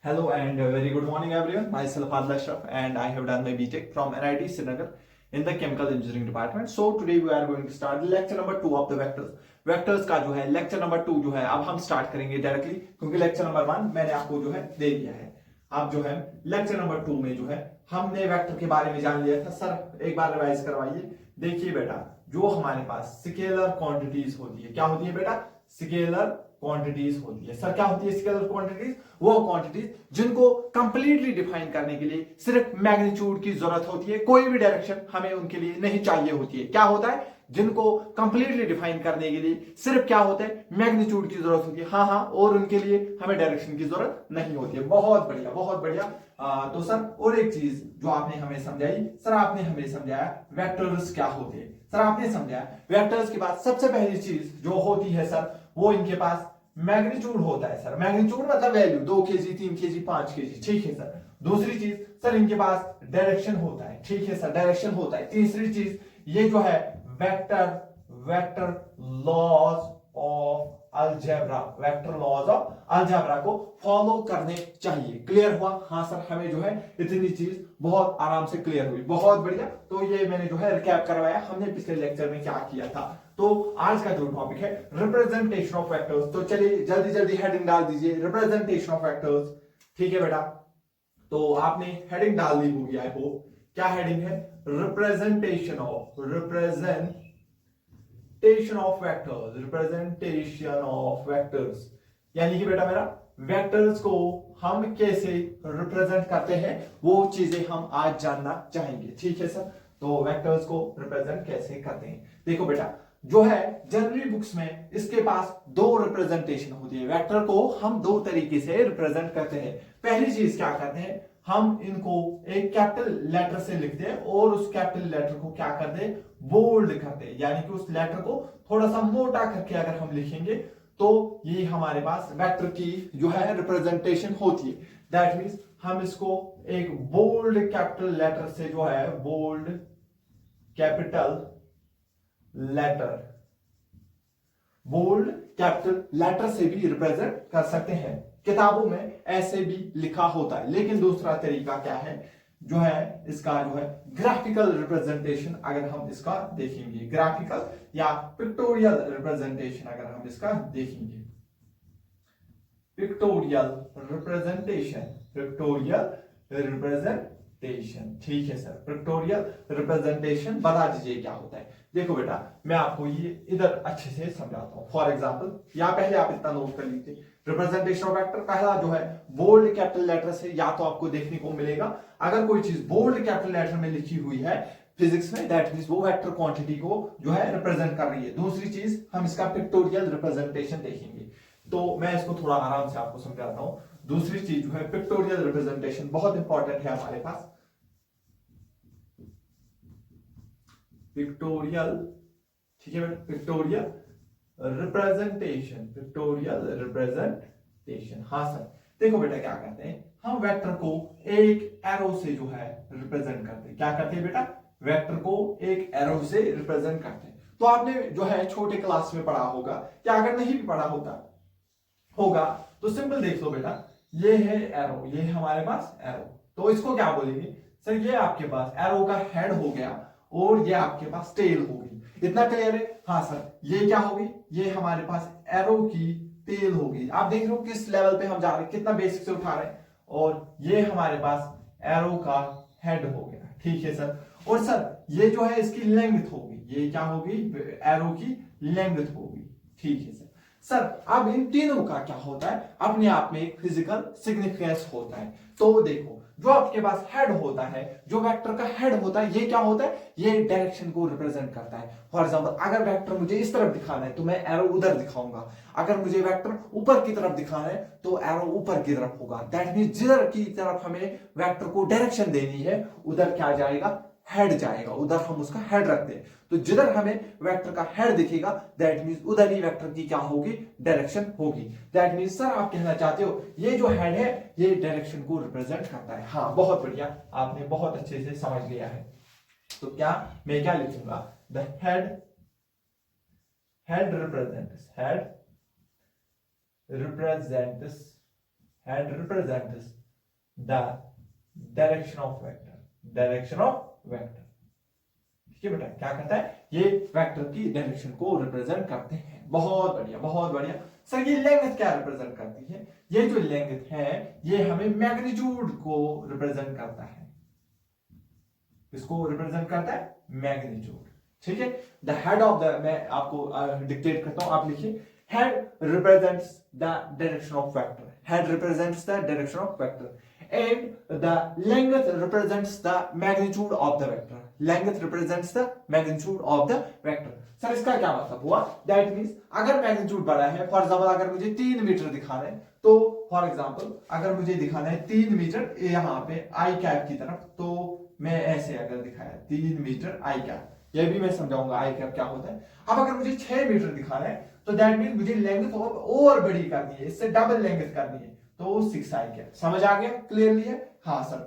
Hello and very good morning everyone. Myself Adil Ashraf and I have done my BTech from NIT Srinagar in the Chemical Engineering Department. So today we are going to start lecture number 2 of the vectors. Vectors का जो है lecture number 2 जो है अब हम start करेंगे directly क्योंकि lecture number 1 मैंने आपको जो है दे दिया है। अब जो है lecture number 2 में जो है हमने वेक्टर के बारे में जान लिया था। सर एक बार रिवाइज करवाइए। देखिए बेटा जो हमारे पास स्केलर क्वांटिटीज होती है, क्या होती है बेटा? स्केलर क्वांटिटीज होती है। सर क्या होती है स्केलर क्वांटिटीज? वो क्वांटिटीज जिनको कंप्लीटली डिफाइन करने के लिए सिर्फ मैग्नीट्यूड की जरूरत होती है, कोई भी डायरेक्शन हमें उनके लिए नहीं चाहिए होती है। क्या होता है? जिनको कंप्लीटली डिफाइन करने के लिए सिर्फ क्या होता है? मैग्नीट्यूड की जरूरत होती है। हाँ, और उनके लिए हमें डायरेक्शन की जरूरत नहीं होती है। बहुत बढ़िया, बहुत बढ़िया। तो सर और एक चीज जो आपने हमें समझाई, सर आपने हमें समझाया वेक्टर्स क्या होते हैं। सर आपने समझाया वेक्टर्स के बाद सबसे पहली चीज जो होती है सर वो इनके पास मैग्नीट्यूड होता है। सर मैग्नीट्यूड मतलब वैल्यू 2 केजी, 3 केजी, 5 केजी, ठीक है सर। दूसरी चीज सर इनके पास डायरेक्शन होता है, ठीक है सर, डायरेक्शन होता है। तीसरी चीज ये जो है vector laws of algebra, vector laws of algebra को फॉलो करने चाहिए। क्लियर हुआ? हाँ सर, हमें जो है इतनी चीज बहुत आराम से क्लियर हुई। बहुत बढ़िया। तो ये मैंने जो है रिकैप करवाया हमने पिछले लेक्चर में क्या किया था। तो आज का जो टॉपिक है रिप्रेजेंटेशन ऑफ वेक्टर्स। तो चलिए जल्दी जल्दी हेडिंग डाल दीजिए, रिप्रेजेंटेशन ऑफ वेक्टर्स। ठीक है बेटा, तो आपने हेडिंग डाल दी होगी आई होप। क्या हेडिंग है? Representation of vectors, representation of vectors. यानी कि बेटा मेरा वेक्टर्स को हम कैसे रिप्रेजेंट करते हैं वो चीजें हम आज जानना चाहेंगे। ठीक है सर, तो वेक्टर्स को रिप्रेजेंट कैसे करते हैं। देखो बेटा जो है जनरली बुक्स में इसके पास दो रिप्रेजेंटेशन होती है। वेक्टर को हम दो तरीके से रिप्रेजेंट करते हैं। पहली चीज क्या करते हैं, हम इनको एक कैपिटल लेटर से लिखते हैं और उस कैपिटल लेटर को क्या करते हैं? बोल्ड करते हैं। यानी कि उस लेटर को थोड़ा सा मोटा करके अगर हम लिखेंगे तो ये हमारे पास वेक्टर की जो है रिप्रेजेंटेशन होती है। दैट मींस हम इसको एक बोल्ड कैपिटल लेटर से जो है bold capital letter, bold capital letter से भी रिप्रेजेंट कर सकते हैं। किताबों में ऐसे भी लिखा होता है। लेकिन दूसरा तरीका क्या है जो है इसका जो है ग्राफिकल रिप्रेजेंटेशन। अगर हम इसका देखेंगे ग्राफिकल या पिक्टोरियल रिप्रेजेंटेशन, अगर हम इसका देखेंगे पिक्टोरियल रिप्रेजेंटेशन, ठीक है सर। पिक्टोरियल रिप्रेजेंटेशन बता दीजिए क्या होता है। देखो बेटा मैं आपको ये इधर अच्छे से समझाता हूं। फॉर एग्जांपल या पहले आप इतना नोट कर लीजिए। रिप्रेजेंटेशन ऑफ वेक्टर पहला जो है बोल्ड कैपिटल लेटर से या तो आपको देखने को मिलेगा अगर कोई चीज बोल्ड कैपिटल लेटर में लिखी हुई है फिजिक्स में, दैट मींस वो वेक्टर क्वांटिटी को जो है रिप्रेजेंट कर रही है। दूसरी चीज हम इसका पिक्टोरियल रिप्रेजेंटेशन देखेंगे। तो मैं इसको थोड़ा आराम से आपको समझाता हूं। दूसरी चीज जो है पिक्टोरियल रिप्रेजेंटेशन, बहुत इंपॉर्टेंट है हमारे पास। पिक्टोरियल, ठीक है बेटा, पिक्टोरियल रिप्रेजेंटेशन। हाँ सर, देखो बेटा क्या करते हैं हम वेक्टर को एक एरो से जो है रिप्रेजेंट करते हैं। क्या करते हैं बेटा? वेक्टर को एक एरो से रिप्रेजेंट करते हैं। तो आपने जो है छोटे क्लास में पढ़ा होगा या अगर नहीं भी पढ़ा होगा तो सिंपल देख लो बेटा, ये है एरो, ये है हमारे पास एरो। तो इसको क्या बोलेंगे सर? ये आपके पास एरो का हेड हो गया और ये आपके पास टेल होगी। इतना क्लियर है? हाँ सर, ये क्या होगी? ये हमारे पास एरो की टेल होगी। आप देख रहे हो किस लेवल पे हम जा रहे हैं, कितना बेसिक से उठा रहे हैं। और ये हमारे पास एरो का हेड हो गया, ठीक है सर। और सर ये जो है इसकी लेंथ होगी, ये क्या होगी? एरो की लेंथ होगी, ठीक है सर। सर अब इन तीनों का क्या होता है? अपने आप में एक फिजिकल सिग्निफिकेंस होता है। तो देखो जो आपके पास हेड होता है, जो वेक्टर का हेड होता है, ये क्या होता है? ये डायरेक्शन को रिप्रेजेंट करता है। फॉर एग्जांपल अगर वेक्टर मुझे इस तरफ दिखाना है तो मैं एरो उधर दिखाऊंगा। अगर मुझे वेक्टर ऊपर की तरफ दिखाना है तो एरो ऊपर की तरफ होगा। दैट मींस जिधर की तरफ हमें वेक्टर को डायरेक्शन देनी है उधर क्या जाएगा? हेड जाएगा। उधर हम उसका हेड रखते हैं। तो जिधर हमें वेक्टर का हेड दिखेगा दैट मींस उधर ही वेक्टर की क्या होगी? डायरेक्शन होगी। दैट मींस सर आप कहना चाहते हो ये जो हेड है ये डायरेक्शन को रिप्रेजेंट करता है। हाँ बहुत बढ़िया, आपने बहुत अच्छे से समझ लिया है। तो क्या मैं क्या लिखूंगा? The head represents and represents the direction of vector, direction of vector। ठीक है बेटा, क्या करता है, ये वेक्टर की डायरेक्शन को रिप्रेजेंट करते हैं। बहुत बढ़िया, बहुत बढ़िया। सर ये लेंथ क्या रिप्रेजेंट करती है? ये जो लेंथ है ये हमें मैग्नीट्यूड को रिप्रेजेंट करता है। इसको रिप्रेजेंट करता है मैग्नीट्यूड। ठीक है, द हेड ऑफ द, मैं आपको डिक्टेट करता हूं, आप लिखिए, head represents the direction of vector, head represents the direction of vector and the length represents the magnitude of the vector, length represents the magnitude of the vector। Sir इसका क्या मतलब हुआ? दैट मींस अगर magnitude बड़ा है, for example अगर मुझे 3 metre दिखाना है, तो फॉर एग्जांपल अगर मुझे दिखाना है 3 मीटर यहाँ पे आई कैप की तरफ, तो मैं ऐसे अगर दिखाया 3 मीटर आई कैप, ये भी मैं समझाऊंगा आई कैप क्या होता है। अब अगर मुझे 6 मीटर दिखाना है, तो दैट मींस मुझे लेंथ और बड़ी करनी है, इससे डबल लेंथ करनी है, तो 6 आई कैप। समझ आ गया क्लियरली है? हाँ सर।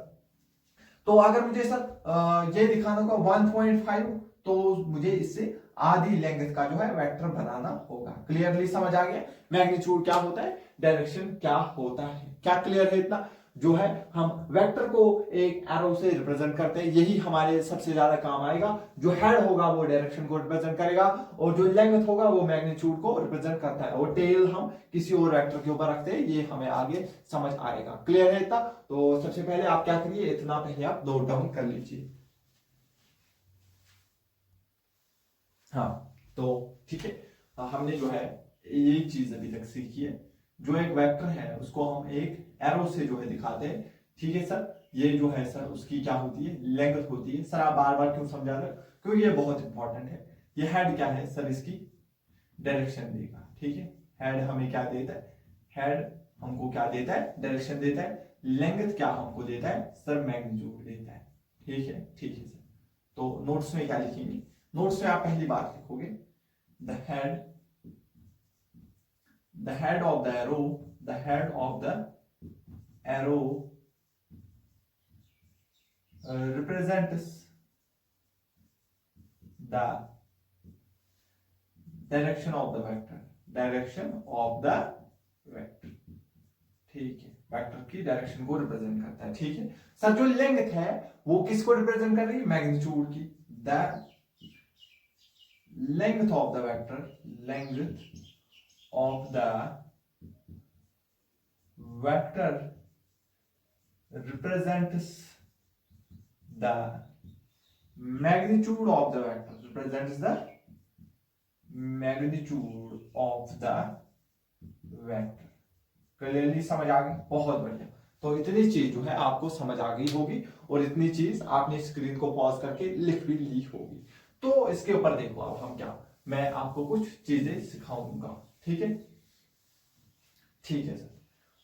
तो अगर मुझे सर ये दिखाना होगा 1.5, तो मुझे इससे आधी लेंथ का जो है वेक्टर बनाना होगा। क्लियरली समझ आ गया मैग्नीट्यूड क्या होता है, डायरेक्शन क्या होता है? क्या क्लियर है इतना? जो है हम वेक्टर को एक एरो से रिप्रेजेंट करते हैं, यही हमारे सबसे ज्यादा काम आएगा। जो हेड होगा वो डायरेक्शन को रिप्रेजेंट करेगा, और जो लेंथ होगा वो मैग्नीट्यूड को रिप्रेजेंट करता है, और टेल हम किसी और वेक्टर के ऊपर रखते हैं, ये हमें आगे समझ आएगा। क्लियर है इतना? तो सबसे पहले आप क्या करिए, इतना पहले आप नोट डाउन कर लीजिए। हाँ, तो ठीक है, हमने जो है यही चीज अभी तक सीखी है। जो एक वेक्टर है उसको हम एक एरो से जो है दिखाते हैं। ठीक है सर, ये जो है सर उसकी क्या होती है, लेंथ होती है। सर आप बार बार क्यों समझा रहे हो? क्योंकि ये बहुत इंपॉर्टेंट है। ये हेड क्या है सर, इसकी डायरेक्शन देगा। ठीक है, हेड हमें क्या देता है, हेड हमको क्या देता है, डायरेक्शन देता है। लेंथ क्या हमको देता है सर, मैग्नीट्यूड देता है। ठीक है, ठीक है सर। तो नोट्स में क्या लिखेंगे, नोट्स में आप पहली बात लिखोगे the head of the arrow, the head of the arrow represents the direction of the vector, direction of the vector। ठीक है, वेक्टर की डायरेक्शन को रिप्रेजेंट करता है। ठीक है सर, जो लेंथ है वो किसको रिप्रेजेंट कर रही है, मैग्नीट्यूड की। The length of the vector, length of the vector represents the magnitude of the vector, represents the magnitude of the vector। Clearly समझ आ गई? बहुत बढ़िया। तो इतनी चीज जो है आपको समझ आ गई होगी, और इतनी चीज आपने स्क्रीन को पॉज करके लिख भी ली होगी। तो इसके ऊपर देखो अब हम क्या, मैं आपको कुछ चीजें सिखाऊंगा। ठीक है, ठीक है सर।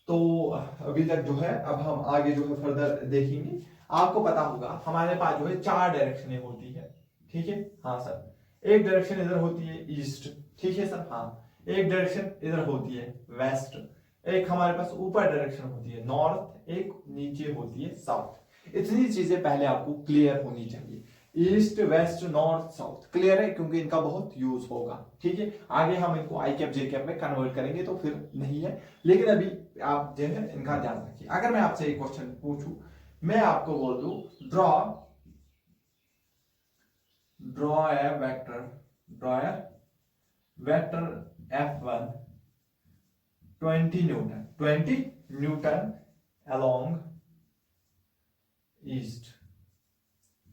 तो अभी तक जो है, अब हम आगे जो है फर्दर देखेंगे। आपको पता होगा हमारे पास जो है 4 डायरेक्शनें होती है। ठीक है, हाँ सर। एक डायरेक्शन इधर होती है ईस्ट, ठीक है सर, हाँ। एक डायरेक्शन इधर होती है वेस्ट, एक हमारे पास ऊपर डायरेक्शन होती है नॉर्थ, एक नीचे होती है साउथ। इतनी चीजें पहले आपको क्लियर होनी चाहिए, east west north south. Clear है? क्योंकि इनका बहुत यूज होगा। ठीक है, आगे हम इनको आई कैप जे कैप में कन्वर्ट करेंगे तो फिर नहीं है, लेकिन अभी आप जो है इनका ध्यान रखिए। अगर मैं आपसे एक क्वेश्चन पूछूं, मैं आपको बोल दूं draw a vector F1 20 newton along east.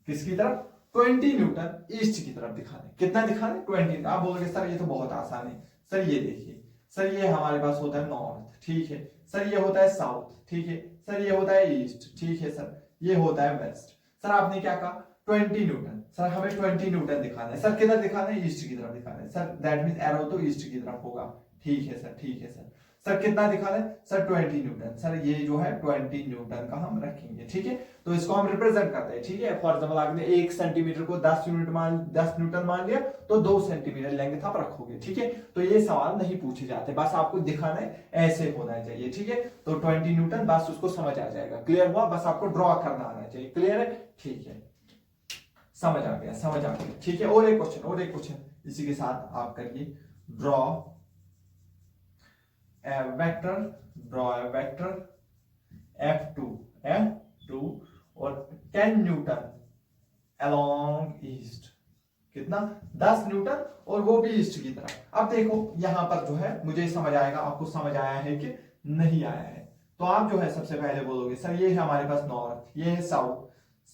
किसकी तरफ? 20 न्यूटन ईस्ट की तरफ दिखाने। कितना दिखाने? 20। आप बोलोगे सर ये तो बहुत आसान है। सर ये देखिए, सर ये हमारे पास होता है नॉर्थ, ठीक है सर, ये होता है साउथ, ठीक है सर, ये होता है ईस्ट, ठीक है सर, ये होता है वेस्ट। सर आपने क्या कहा? 20 न्यूटन। सर हमें 20 न्यूटन दिखाना है। सर किधर दिखाना है? ईस्ट की तरफ दिखाना है। सर दैट मींस एरो तो ईस्ट की तरफ होगा। ठीक है सर, ठीक है सर। सर कितना दिखाना है? Sir 20 Newton. सर ये जो है 20 न्यूटन का हम रखेंगे। ठीक है, तो इसको हम रिप्रेजेंट करते हैं। ठीक है, फॉर एग्जांपल आपने 1 सेंटीमीटर को 10 न्यूटन मान लिया, तो 2 सेंटीमीटर लेंगे आप रखोगे। ठीक है, तो ये सवाल नहीं पूछे जाते, बस आपको दिखाना है ऐसे होना चाहिए। ठीक है, तो 20 न्यूटन बस उसको समझ आ जाएगा। क्लियर हुआ? बस आपको ड्रॉ करना आना चाहिए। क्लियर है? ठीक है, समझ आ गया, समझ आ गया। ठीक है, और एक क्वेश्चन इसी के साथ आप करिए। Draw a vector 10 Newton along east, कितना 10 न्यूटन, और वो भी ईस्ट की तरफ। अब देखो यहां पर जो है मुझे समझ आएगा, आपको समझ आया है कि नहीं आया है, तो आप जो है सबसे पहले बोलोगे सर ये है हमारे पास नॉर्थ, ये है साउथ,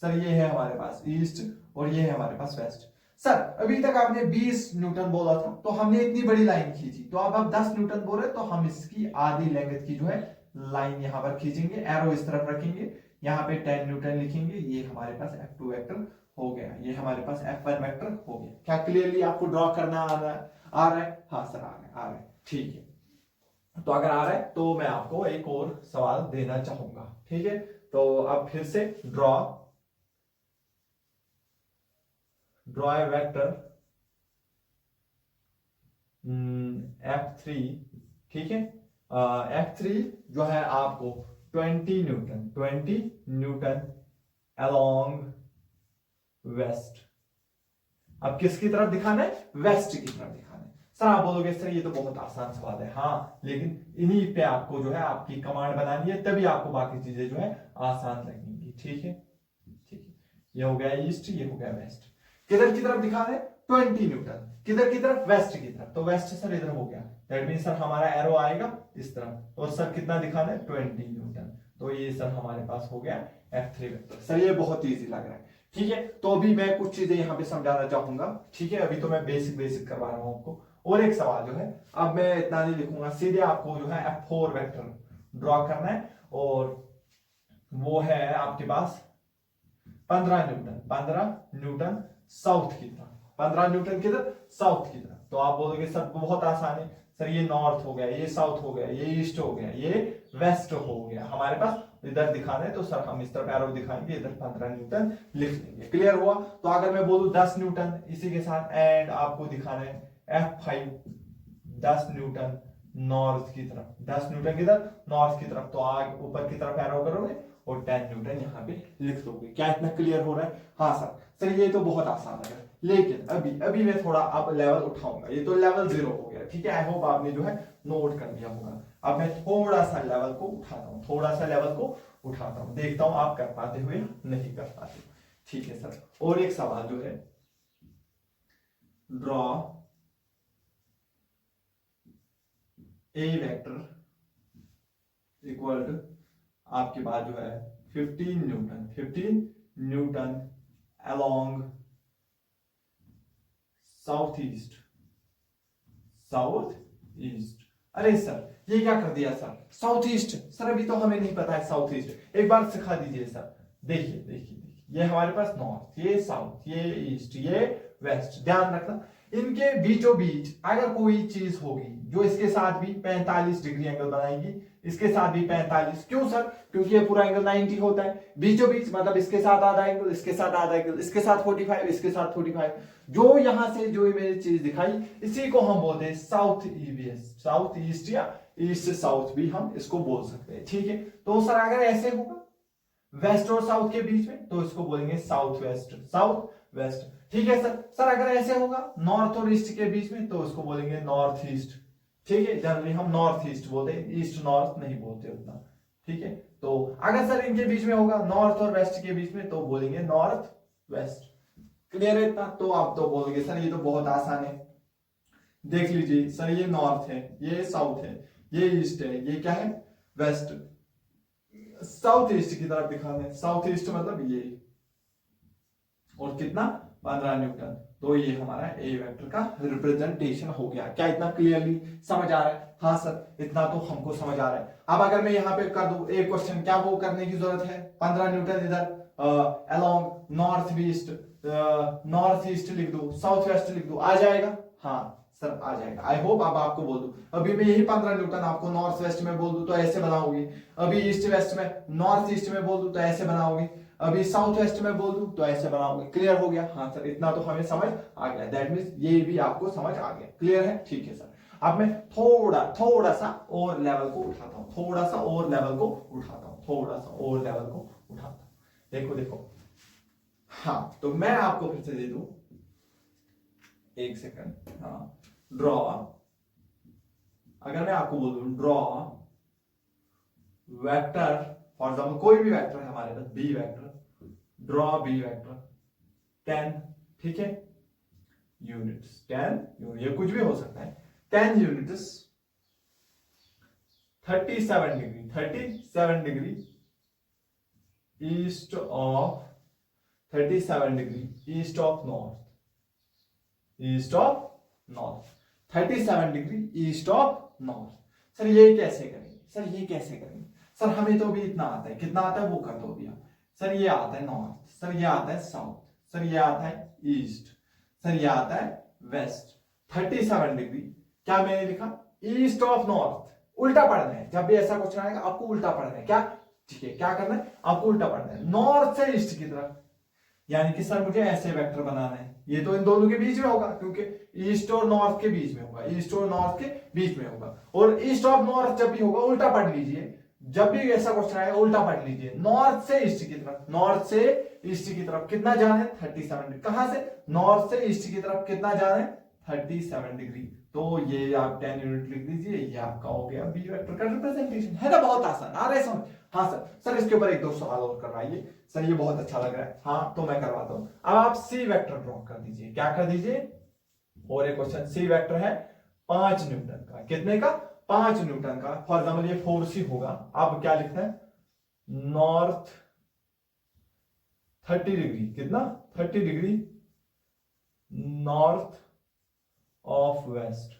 सर ये है हमारे पास ईस्ट, और ये है हमारे पास वेस्ट। सर अभी तक आपने 20 न्यूटन बोला था, तो हमने इतनी बड़ी लाइन खींची, तो अब आप 10 न्यूटन बोल रहे, तो हम इसकी आधी लेंथ की जो है लाइन यहां पर खींचेंगे, एरो इस तरफ रखेंगे, यहाँ पे 10 न्यूटन लिखेंगे, ये हमारे पास F2 वेक्टर हो गया, ये हमारे पास F1 वेक्टर हो गया। क्या क्लियरली आपको ड्रॉ करना आ रहा है? हाँ सर आ रहा है, ठीक है। तो अगर आ रहा है तो मैं आपको एक और सवाल देना चाहूंगा, ठीक है। तो अब फिर से ड्रॉ ए वेक्टर F3, ठीक है। F3 जो है आपको 20 न्यूटन अलोंग वेस्ट। अब किसकी तरफ दिखाना है? वेस्ट की तरफ दिखाना है। सर आप बोलोगे सर ये तो बहुत आसान सवाल है, हाँ, लेकिन इन्हीं पे आपको जो है आपकी कमांड बनानी है, तभी आपको बाकी चीजें जो है आसान लगेंगी, ठीक है। ठीक है, ये हो गया ईस्ट, ये हो गया वेस्ट। किधर की तरफ दिखा रहे? 20 न्यूटन। किधर की तरफ? वेस्ट की तरफ। तो वेस्ट सर इधर हो गया, दैट मीन सर हमारा एरो आएगा इस तरफ, और सर कितना दिखाना है? 20 न्यूटन। तो ये सर हमारे पास हो गया F3 वेक्टर। सर ये बहुत इजी लग रहा है, ठीक है। तो अभी मैं कुछ चीजें यहाँ पे समझाना चाहूंगा, ठीक है। अभी तो मैं बेसिक करवा रहा हूँ आपको। और एक सवाल जो है, अब मैं इतना नहीं लिखूंगा, सीधे आपको जो है F4 वेक्टर ड्रॉ करना है, और वो है आपके पास 15 न्यूटन साउथ की तरफ। 15 न्यूटन किधर? साउथ की तरफ। तो आप बोलोगे सर बहुत आसान है, सर ये नॉर्थ हो गया, ये साउथ हो गया, ये ईस्ट हो गया, ये वेस्ट हो गया, हमारे पास इधर दिखाना है, तो सर हम इस तरफ एरो दिखाएंगे, इधर 15 न्यूटन लिख लेंगे। क्लियर हुआ? तो अगर मैं बोलूं 10 न्यूटन इसी के साथ, एंड आपको दिखाना है F5 10 न्यूटन नॉर्थ की तरफ। 10 न्यूटन किधर? नॉर्थ की तरफ। तो आगे ऊपर की तरफ एरो करोगे और 10 न्यूटन यहाँ पे लिख दोगे। क्या इतना क्लियर हो रहा है? हाँ सर। सर ये तो बहुत आसान लग रहा है, लेकिन अभी मैं थोड़ा अब लेवल उठाऊंगा। ये तो लेवल 0 हो गया, ठीक है। आई होप आपने जो है नोट कर लिया होगा। अब मैं थोड़ा सा लेवल को उठाता हूँ, देखता हूँ आप कर पाते हुए नहीं कर पाते, ठीक है सर। और एक सवाल जो है, draw a vector equal to आपके पास जो है 15 न्यूटन अलोंग साउथ ईस्ट। अरे सर ये क्या कर दिया सर? साउथ ईस्ट, सर अभी तो हमें नहीं पता है साउथ ईस्ट, एक बार सिखा दीजिए सर। देखिए ये हमारे पास नॉर्थ, ये साउथ, ये ईस्ट, ये वेस्ट। ध्यान रखना, इनके बीचों बीच अगर कोई चीज होगी जो इसके साथ भी 45 डिग्री एंगल बनाएगी, इसके साथ भी 45, क्यों सर? क्योंकि ये पूरा एंगल 90 होता है। बीचों बीच मतलब इसके साथ आधा एंगल, इसके साथ आधा एंगल, इसके साथ 45, इसके साथ 45। जो यहां से जो मैंने चीज दिखाई, इसी को हम बोलते हैं साउथ ईस्ट या ईस्ट साउथ भी हम इसको बोल सकते हैं, ठीक है। तो सर अगर ऐसे होगा वेस्ट और साउथ के बीच में, तो इसको बोलेंगे साउथ वेस्ट, ठीक है सर। सर अगर ऐसे होगा नॉर्थ और ईस्ट के बीच में, तो इसको बोलेंगे नॉर्थ ईस्ट, ठीक है। जनरली हम नॉर्थ ईस्ट बोलते हैं, ईस्ट नॉर्थ नहीं बोलते उतना, ठीक है। तो अगर सर इनके बीच में होगा नॉर्थ और वेस्ट के बीच में, तो बोलेंगे नॉर्थ वेस्ट। क्लियर है इतना? तो आप तो बोलोगे सर ये तो बहुत आसान है। देख लीजिए सर, ये नॉर्थ है, ये साउथ है, ये ईस्ट है, ये क्या है? वेस्ट। साउथ ईस्ट की तरफ दिखाना है, साउथ ईस्ट मतलब ये, और कितना? 15 न्यूटन। तो ये हमारा ए वेक्टर का रिप्रेजेंटेशन हो गया। क्या इतना क्लियरली समझ आ रहा है? हाँ सर, इतना तो हमको समझ आ रहा है। अब अगर मैं यहाँ पे कर दूं एक क्वेश्चन, क्या वो करने की जरूरत है? 15 न्यूटन इधर अलोंग नॉर्थ ईस्ट लिख दो, साउथ वेस्ट लिख दो, आ जाएगा? हाँ सर आ जाएगा। आई होप अब आपको बोल दूं, अभी मैं यही 15 न्यूटन आपको नॉर्थ वेस्ट में बोल दूं तो ऐसे बनाओगे, अभी ईस्ट वेस्ट में नॉर्थ ईस्ट में बोल दूं तो ऐसे बनाओगे, अभी साउथ वेस्ट में बोल दूं तो ऐसे बनाओगे। क्लियर हो गया? हाँ सर, इतना तो हमें समझ आ गया। दैट मींस ये भी आपको समझ आ गया। क्लियर है? ठीक है सर। अब मैं थोड़ा सा और लेवल को उठाता हूं, देखो। हाँ तो मैं आपको फिर से दे दूं, एक सेकंड। हाँ, ड्रॉ, अगर मैं आपको बोल दूं ड्रॉ वेक्टर, फॉर एग्जाम्पल कोई भी वेक्टर है हमारे पास, B vector, draw B vector 10, ठीक है, यूनिट्स 10 यूनिट, ये कुछ भी हो सकता है, 10 units 37 degree, 37 degree east of 37 degree east of north, east of north, 37 degree east of north. Sir ये कैसे करेंगे, सर ये कैसे करेंगे, सर हमें तो भी इतना आता है, कितना आता है वो कर दो भैया। सर ये आता है नॉर्थ, सर ये आता है साउथ, सर ये आता है ईस्ट, सर ये आता है वेस्ट। 37 डिग्री क्या मैंने लिखा, ईस्ट ऑफ नॉर्थ, उल्टा पढ़ना है, जब भी ऐसा क्वेश्चन आएगा आपको उल्टा पढ़ना है, क्या, ठीक है, क्या करना है आपको उल्टा पढ़ना है, नॉर्थ से ईस्ट की तरफ। यानी कि सर मुझे ऐसे वेक्टर बनाना है, ये तो इन दोनों के बीच में होगा क्योंकि ईस्ट और नॉर्थ के बीच में होगा, ईस्ट और नॉर्थ के बीच में होगा। और ईस्ट ऑफ नॉर्थ जब भी होगा उल्टा पढ़ लीजिए, जब भी ऐसा क्वेश्चन आएगा उल्टा पढ़ लीजिए, नॉर्थ से ईस्ट की तरफ, नॉर्थ से ईस्ट की तरफ कितना जाना है 37 डिग्री, कहां से, नॉर्थ से ईस्ट की तरफ कितना जाना है 37 डिग्री। तो ये आप 10 यूनिट लिख दीजिए, ये आपका हो गया बी वेक्टर का रिप्रेजेंटेशन, है ना, बहुत आसान, आ रहा है समझ। हाँ सर, सर इसके ऊपर एक दो सवाल और करवाइए, सर ये बहुत अच्छा लग रहा है, हाँ तो मैं करवाता हूं। अब आप सी वेक्टर ड्रॉ कर दीजिए, क्या कर दीजिए, और एक क्वेश्चन, सी वेक्टर है 5 न्यूटन का, कितने का, 5 न्यूटन का, फॉर एग्जाम्पल ये 4C होगा। अब क्या लिखना है, नॉर्थ 30 डिग्री, कितना 30 degree north of west,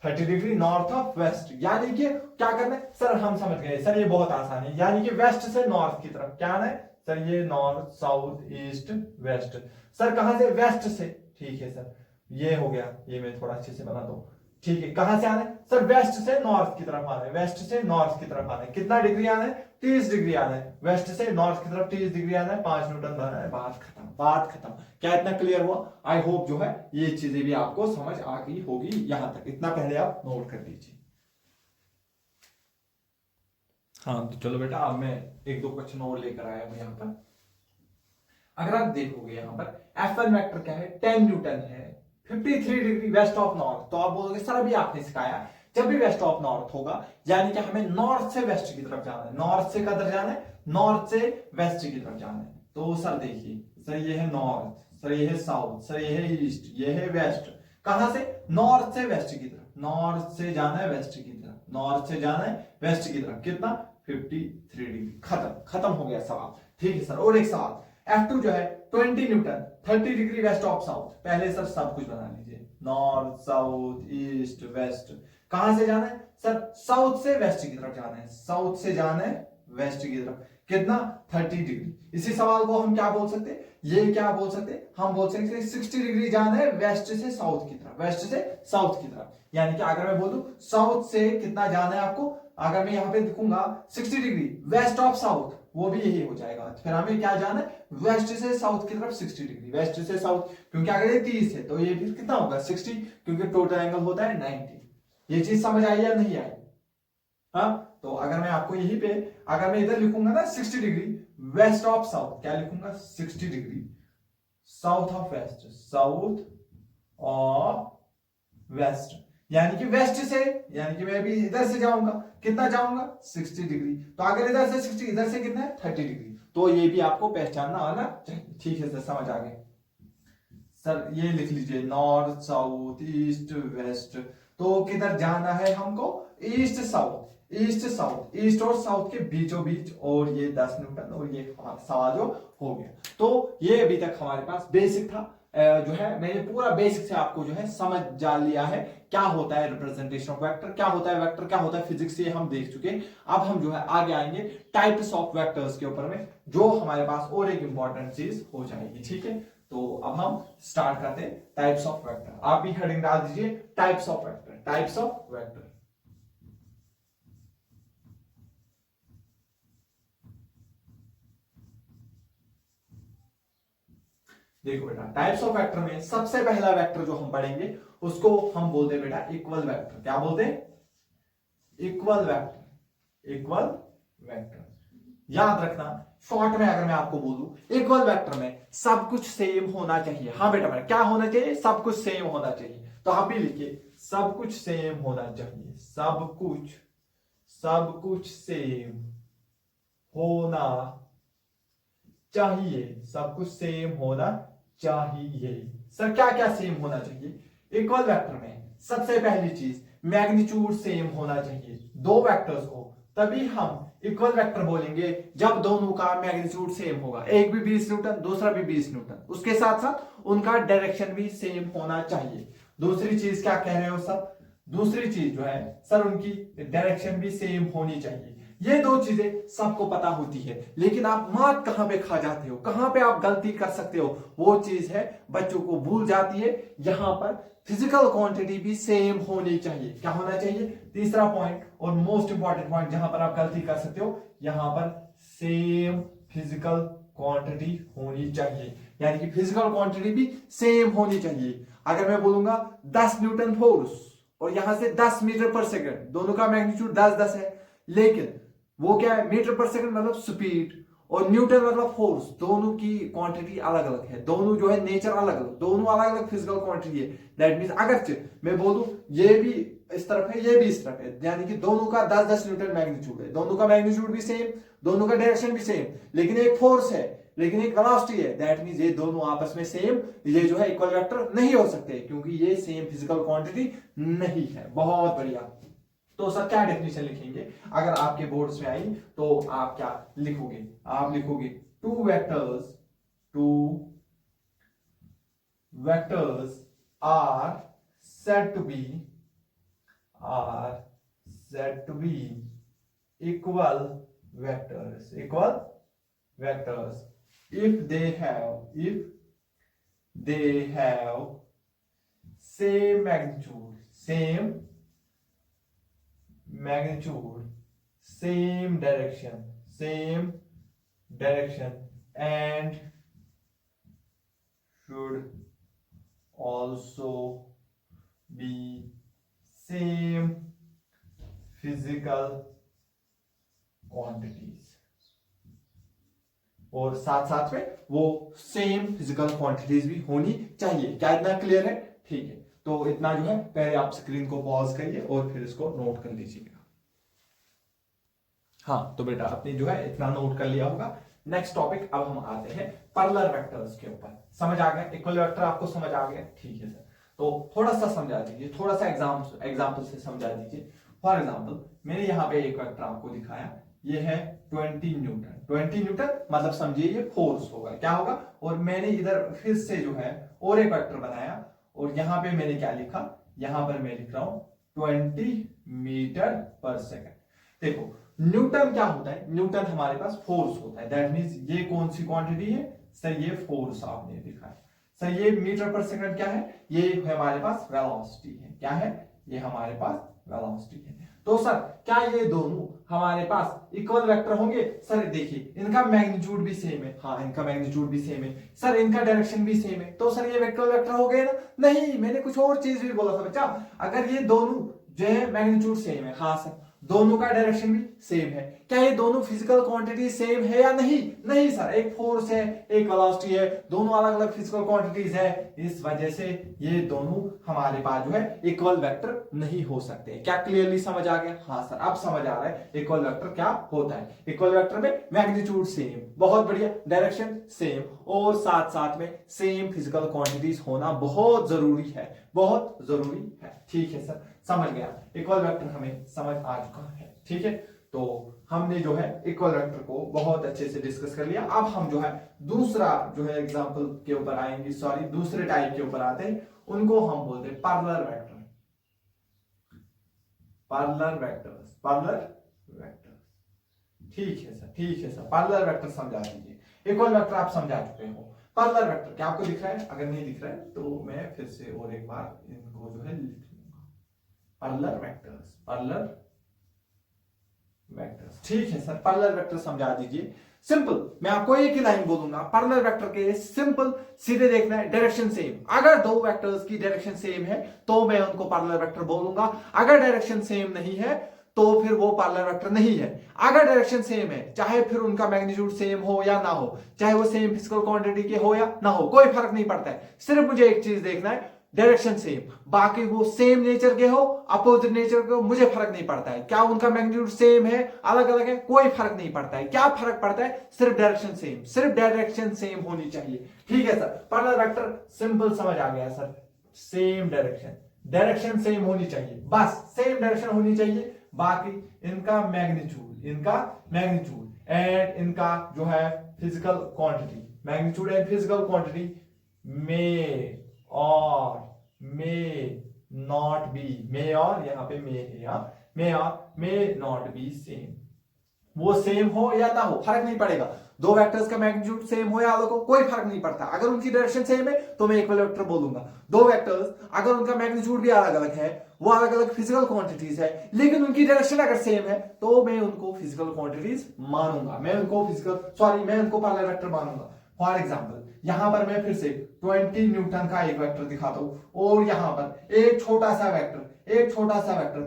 30 degree north of west, यानी कि क्या करना है सर, हम समझ गए सर, ये बहुत आसान है, यानी कि वेस्ट से नॉर्थ की तरफ क्या आना है सर, ये north south east west. Sir कहां से, वेस्ट से, ठीक है सर, ये हो गया, ये मैं थोड़ा अच्छे से बना दो, ठीक है, कहां से आना है सर, वेस्ट से नॉर्थ की तरफ आना है, वेस्ट से नॉर्थ की तरफ आना है, कितना डिग्री आना है 30 डिग्री आना है, वेस्ट से नॉर्थ की तरफ 30 डिग्री आना है, 5 न्यूटन बनाना है, बात खत्म, बात खत्म। क्या इतना क्लियर हुआ, आई होप जो है ये चीजें भी आपको समझ आ गई होगी, यहां तक इतना पहले आप नोट कर लीजिए। हाँ तो चलो बेटा, अब मैं एक दो क्वेश्चन और लेकर आया हूं यहाँ पर। अगर आप देखोगे यहाँ पर F1 वेक्टर क्या है, 10 न्यूटन है, 53 डिग्री वेस्ट ऑफ नॉर्थ। तो आप बोलोगे सर अभी आपने सिखाया जब भी वेस्ट ऑफ नॉर्थ होगा यानी कि हमें नॉर्थ से वेस्ट की तरफ जाना है, नॉर्थ से कदर जाना है, नॉर्थ से वेस्ट की तरफ जाना है। तो सर देखिए, सर ये है नॉर्थ, सर ये है साउथ, सर ये है ईस्ट, ये है वेस्ट, कहां से, नॉर्थ से वेस्ट की तरफ, नॉर्थ से जाना है वेस्ट की तरफ, नॉर्थ से जाना है वेस्ट की तरफ, कितना 53 डिग्री, खत्म, खत्म हो गया सवाल, ठीक है सर। और एक सवाल, F2 जो है 20 Newton 30 degree west of south, पहले सर सब कुछ बना लीजिए, नॉर्थ साउथ ईस्ट वेस्ट, कहां से जाना है सर, साउथ से वेस्ट की तरफ जाना है, साउथ से जाना है वेस्ट की तरफ, कितना 30 डिग्री। इसी सवाल को हम क्या बोल सकते हैं, ये क्या बोल सकते हैं, हम बोल सकते हैं 60 डिग्री जाना है वेस्ट से साउथ की तरफ, वेस्ट से साउथ की तरफ। यानी कि अगर मैं बोल दूं साउथ से कितना जाना है आपको, अगर मैं यहां पे लिखूंगा 60 डिग्री वेस्ट ऑफ साउथ, वो भी यही हो जाएगा, फिर हमें क्या जाना है वेस्ट से साउथ की तरफ 60 डिग्री, वेस्ट से साउथ, क्योंकि अगर ये 30 है तो ये फिर कितना होगा 60, क्योंकि टोटल एंगल होता है 90। ये चीज समझ आई या नहीं आई, हाँ। तो अगर मैं आपको यहीं पे, अगर मैं इधर लिखूंगा ना 60 डिग्री वेस्ट ऑफ साउथ, क्या लिखूंगा 60 degree south of west, south of west, यानी कि वेस्ट से, यानी कि मैं भी इधर से जाऊंगा, कितना जाऊंगा 60 डिग्री, तो अगर इधर से 60, इधर से कितना है 30 डिग्री, तो ये भी आपको पहचानना आना चाहिए, ठीक है सर, समझ आ गए सर। ये लिख लीजिए नॉर्थ साउथ ईस्ट वेस्ट, तो किधर जाना है हमको, east south, east south, east और साउथ के बीचों बीच, और ये 10 न्यूटन, और ये हमारा सवाल जो हो गया। तो ये अभी तक हमारे पास बेसिक था, जो है मैंने पूरा बेसिक से आपको जो है समझ जा लिया है, क्या होता है रिप्रेजेंटेशन ऑफ वेक्टर, क्या होता है वेक्टर, क्या होता है फिजिक्स, ये हम देख चुके हैं। अब हम जो है आगे आएंगे टाइप्स ऑफ वेक्टर्स के ऊपर में, जो हमारे पास और एक इंपॉर्टेंट चीज हो जाएगी, ठीक है। तो अब हम स्टार्ट करते हैं टाइप्स ऑफ वेक्टर, आप भी हेडिंग डाल दीजिए types of vector, types of vector. देखो बेटा, टाइप्स ऑफ वेक्टर में सबसे पहला वेक्टर जो हम पढ़ेंगे उसको हम बोलते हैं बेटा इक्वल वेक्टर, क्या बोलते हैं, इक्वल वेक्टर, इक्वल वेक्टर। याद रखना, शॉर्ट में अगर मैं आपको बोलूं इक्वल वेक्टर में सब कुछ सेम होना चाहिए, हाँ बेटा बेटा क्या होना चाहिए, सब कुछ सेम होना चाहिए। तो आप भी लिखिए सब कुछ सेम होना चाहिए, सब कुछ सेम होना चाहिए, सब कुछ सेम होना चाहिए। सर क्या क्या सेम होना चाहिए? इक्वल वेक्टर में सबसे पहली चीज मैग्नीट्यूड सेम होना चाहिए दो वेक्टर्स को, तभी हम इक्वल वेक्टर बोलेंगे जब दोनों का मैग्नीट्यूड सेम होगा। एक भी 20 न्यूटन, दूसरा भी 20 न्यूटन, उसके साथ साथ उनका डायरेक्शन भी सेम होना चाहिए। दूसरी चीज क्या कह रहे हो सब? दूसरी चीज जो है सर उनकी डायरेक्शन भी सेम होनी चाहिए। ये दो चीजें सबको पता होती है, लेकिन आप मात कहां पे खा जाते हो, कहां पे आप गलती कर सकते हो, वो चीज है बच्चों को भूल जाती है। यहां पर फिजिकल क्वांटिटी भी सेम होनी चाहिए। क्या होना चाहिए? तीसरा पॉइंट और मोस्ट इंपॉर्टेंट पॉइंट जहां पर आप गलती कर सकते हो, यहां पर सेम फिजिकल क्वांटिटी होनी चाहिए, यानी कि फिजिकल क्वांटिटी भी सेम होनी चाहिए। अगर मैं बोलूंगा 10 न्यूटन फोर्स और यहां से 10 मीटर पर सेकंड, दोनों का मैग्नीट्यूड 10-10 है, लेकिन वो क्या है, मीटर पर सेकंड मतलब स्पीड और न्यूटन मतलब फोर्स, दोनों की क्वांटिटी अलग अलग है, दोनों जो है नेचर अलग अलग, दोनों अलग अलग फिजिकल क्वांटिटी है। दैट मींस अगर मैं बोलूं ये भी इस तरफ है, ये भी इस तरफ है, यानी कि दोनों का 10-10 न्यूटन मैग्नीट्यूड है, दोनों का मैग्नीट्यूड भी सेम, दोनों का डायरेक्शन भी सेम, लेकिन एक फोर्स है, लेकिन एक वेलोसिटी है। दैट मींस ये दोनों आपस में सेम, ये जो है इक्वल वेक्टर नहीं हो सकते, क्योंकि ये सेम फिजिकल क्वांटिटी नहीं है। बहुत बढ़िया। तो सर क्या डेफिनेशन लिखेंगे? अगर आपके बोर्ड्स में आई तो आप क्या लिखोगे? आप लिखोगे two vectors are said to be equal vectors if they have same magnitude, same direction and should also be same physical quantities, और साथ साथ में वो सेम फिजिकल क्वांटिटीज भी होनी चाहिए। क्या इतना क्लियर है? ठीक है, तो इतना जो है पहले आप स्क्रीन को पॉज करिए और फिर इसको नोट कर लीजिएगा। हाँ तो बेटा आपने जो है इतना नोट कर लिया होगा। नेक्स्ट टॉपिक अब हम आते हैं पैरेलल वेक्टर्स के ऊपर। समझ आ गया? इक्वल वेक्टर आपको समझ आ गया? ठीक है सर, तो थोड़ा सा समझा दीजिए, थोड़ा सा एग्जाम्पल से समझा दीजिए। फॉर एग्जाम्पल मैंने यहाँ पे एक वेक्टर आपको दिखाया, ये है 20 न्यूटन। 20 न्यूटन मतलब समझिए ये फोर्स होगा, क्या होगा, और मैंने इधर फिर से जो है और एक वेक्टर बनाया और यहाँ पे मैंने क्या लिखा, यहाँ पर मैं लिख रहा हूं 20 मीटर पर सेकेंड। देखो न्यूटन क्या होता है? न्यूटन हमारे पास फोर्स होता है। दैट मींस ये कौन सी क्वांटिटी है सर? ये फोर्स आपने लिखा है। सर ये मीटर पर सेकंड क्या है? ये हमारे पास वेलोसिटी है। क्या है? ये हमारे पास वेलोसिटी है। तो सर क्या ये दोनों हमारे पास इक्वल वेक्टर होंगे? सर देखिए इनका मैग्नीट्यूड भी सेम है। हाँ इनका मैग्नीट्यूड भी सेम है। सर इनका डायरेक्शन भी सेम है, तो सर ये इक्वल वेक्टर हो गए ना? नहीं, मैंने कुछ और चीज भी बोला था बच्चा। अगर ये दोनों जो है मैग्नीट्यूड सेम है, हाँ सर दोनों का डायरेक्शन भी सेम है, क्या ये दोनों फिजिकल क्वांटिटी सेम है या नहीं? नहीं सर, एक फोर्स है एक वेलोसिटी है, दोनों अलग अलग फिजिकल क्वांटिटीज है, इस वजह से ये दोनों हमारे पास जो है इक्वल वेक्टर नहीं हो सकते। क्या क्लियरली समझ आ गया? हाँ सर अब समझ आ रहा है इक्वल वेक्टर क्या होता है। इक्वल वेक्टर में मैग्नीट्यूड सेम, बहुत बढ़िया, डायरेक्शन सेम और साथ साथ में सेम फिजिकल क्वांटिटीज होना बहुत जरूरी है, बहुत जरूरी है। ठीक है सर, समझ गया। इक्वल वेक्टर हमें समझ आ चुका है। ठीक है, तो हमने जो है इक्वल वेक्टर को बहुत अच्छे से डिस्कस कर लिया। अब हम जो है दूसरा जो है एग्जांपल के ऊपर आएंगे, सॉरी दूसरे टाइप के ऊपर आते हैं, उनको हम बोलते हैं पैरेलल वेक्टर। Parallel vectors. ठीक है सर, ठीक है सर, पैरेलल वेक्टर समझा दीजिए। इक्वल वेक्टर आप समझा चुके हो। पैरेलल वेक्टर क्या आपको दिख रहा है? अगर नहीं दिख रहा है तो मैं फिर से और एक बार इनको जो है लिख लूंगा। Parallel vectors. ठीक है सर, पैरेलल वेक्टर समझा दीजिए। सिंपल, मैं आपको एक ही लाइन बोलूंगा। पैरेलल वेक्टर के सिंपल सीधे देखना है, डायरेक्शन सेम। अगर दो वेक्टर्स की डायरेक्शन सेम है तो मैं उनको पैरेलल वेक्टर बोलूंगा। अगर डायरेक्शन सेम नहीं है तो फिर वो पैरेलल वेक्टर नहीं है। अगर डायरेक्शन सेम है, चाहे फिर उनका मैग्नीट्यूड सेम हो या ना हो, चाहे वो सेम फिजिकल क्वांटिटी के हो या ना हो, कोई फर्क नहीं पड़ता है। सिर्फ मुझे एक चीज देखना है, डायरेक्शन सेम, बाकी वो सेम नेचर के हो अपोजिट नेचर के हो मुझे फर्क नहीं पड़ता है। क्या उनका मैग्नीट्यूड सेम है अलग अलग है कोई फर्क नहीं पड़ता है। क्या फर्क पड़ता है, सिर्फ डायरेक्शन सेम, सिर्फ डायरेक्शन सेम होनी चाहिए। ठीक है सर, पैरेलल वेक्टर सिंपल समझ आ गया sir, same direction, direction same होनी चाहिए, बस सेम डायरेक्शन होनी चाहिए। बाकी इनका मैग्नीट्यूड एंड इनका जो है physical quantity, magnitude and physical quantity may और मे नॉट बी, मे और यहाँ पे मे है, यहाँ मे और मे नॉट बी सेम, वो सेम हो या ना हो फर्क नहीं पड़ेगा। दो वेक्टर्स का मैग्नीट्यूड सेम हो या अलग हो कोई फर्क नहीं पड़ता। अगर उनकी डायरेक्शन सेम है तो मैं इक्वल वेक्टर बोलूंगा। दो वेक्टर्स अगर उनका मैग्नीट्यूड भी अलग अलग है, वो अलग अलग फिजिकल क्वांटिटीज है, लेकिन उनकी डायरेक्शन अगर सेम है तो मैं उनको फिजिकल क्वांटिटीज मानूंगा, मैं उनको पैरेलल वेक्टर मानूंगा। फॉर एग्जाम्पल यहां पर मैं फिर से 20 न्यूटन का एक वेक्टर दिखाता हूं और यहां पर एक छोटा सा वेक्टर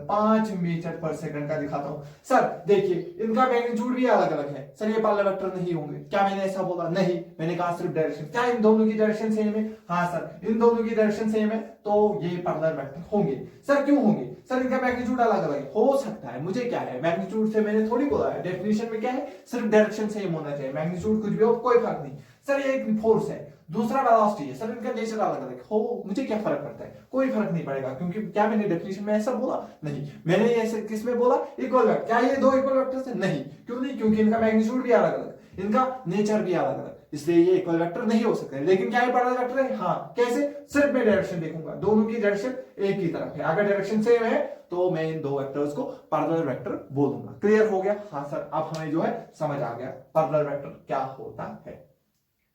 5 मीटर पर सेकंड का दिखाता हूं। सर देखिए इनका मैग्नीट्यूड भी अलग अलग है, सर ये पैरेलल वेक्टर नहीं होंगे। क्या मैंने ऐसा बोला? नहीं, मैंने कहा सिर्फ डायरेक्शन। क्या इन दोनों की डायरेक्शन सेम है? हाँ सर, इन दोनों की डायरेक्शन सेम है तो ये पैरेलल वेक्टर होंगे। सर क्यों होंगे? सर इनका मैग्नीट्यूड अलग अलग है, हो सकता है, मुझे क्या है, मैग्नीट्यूड से मैंने थोड़ी बोला है, डेफिनेशन में क्या है, सिर्फ डायरेक्शन सेम होना चाहिए, मैग्नीट्यूड कुछ भी हो कोई फर्क नहीं। सर ये एक फोर्स है, दूसरा वेलोसिटी है, सर इनका नेचर अलग अलग हो, मुझे क्या फर्क पड़ता है? कोई फर्क नहीं पड़ेगा, क्योंकि क्या मैंने डेफिनेशन में ऐसा बोला? नहीं। मैंने ऐसे किस में बोला? Equal vector. क्या ये दो इक्वल वेक्टर्स है? नहीं। क्यों नहीं? क्योंकि इनका मैग्नीट्यूड भी अलग अलग, इनका नेचर भी अलग अलग, इसलिए ये इक्वल वेक्टर नहीं हो सकते। लेकिन क्या ये पैरेलल वेक्टर है? हाँ। कैसे? सिर्फ मैं डायरेक्शन देखूंगा, दोनों की डायरेक्शन एक ही तरफ है, अगर डायरेक्शन सेम है तो मैं इन दो वेक्टर्स को पैरेलल वेक्टर बोलूंगा। क्लियर हो गया? हाँ सर, अब हमें जो है समझ आ गया पैरेलल वेक्टर क्या होता है,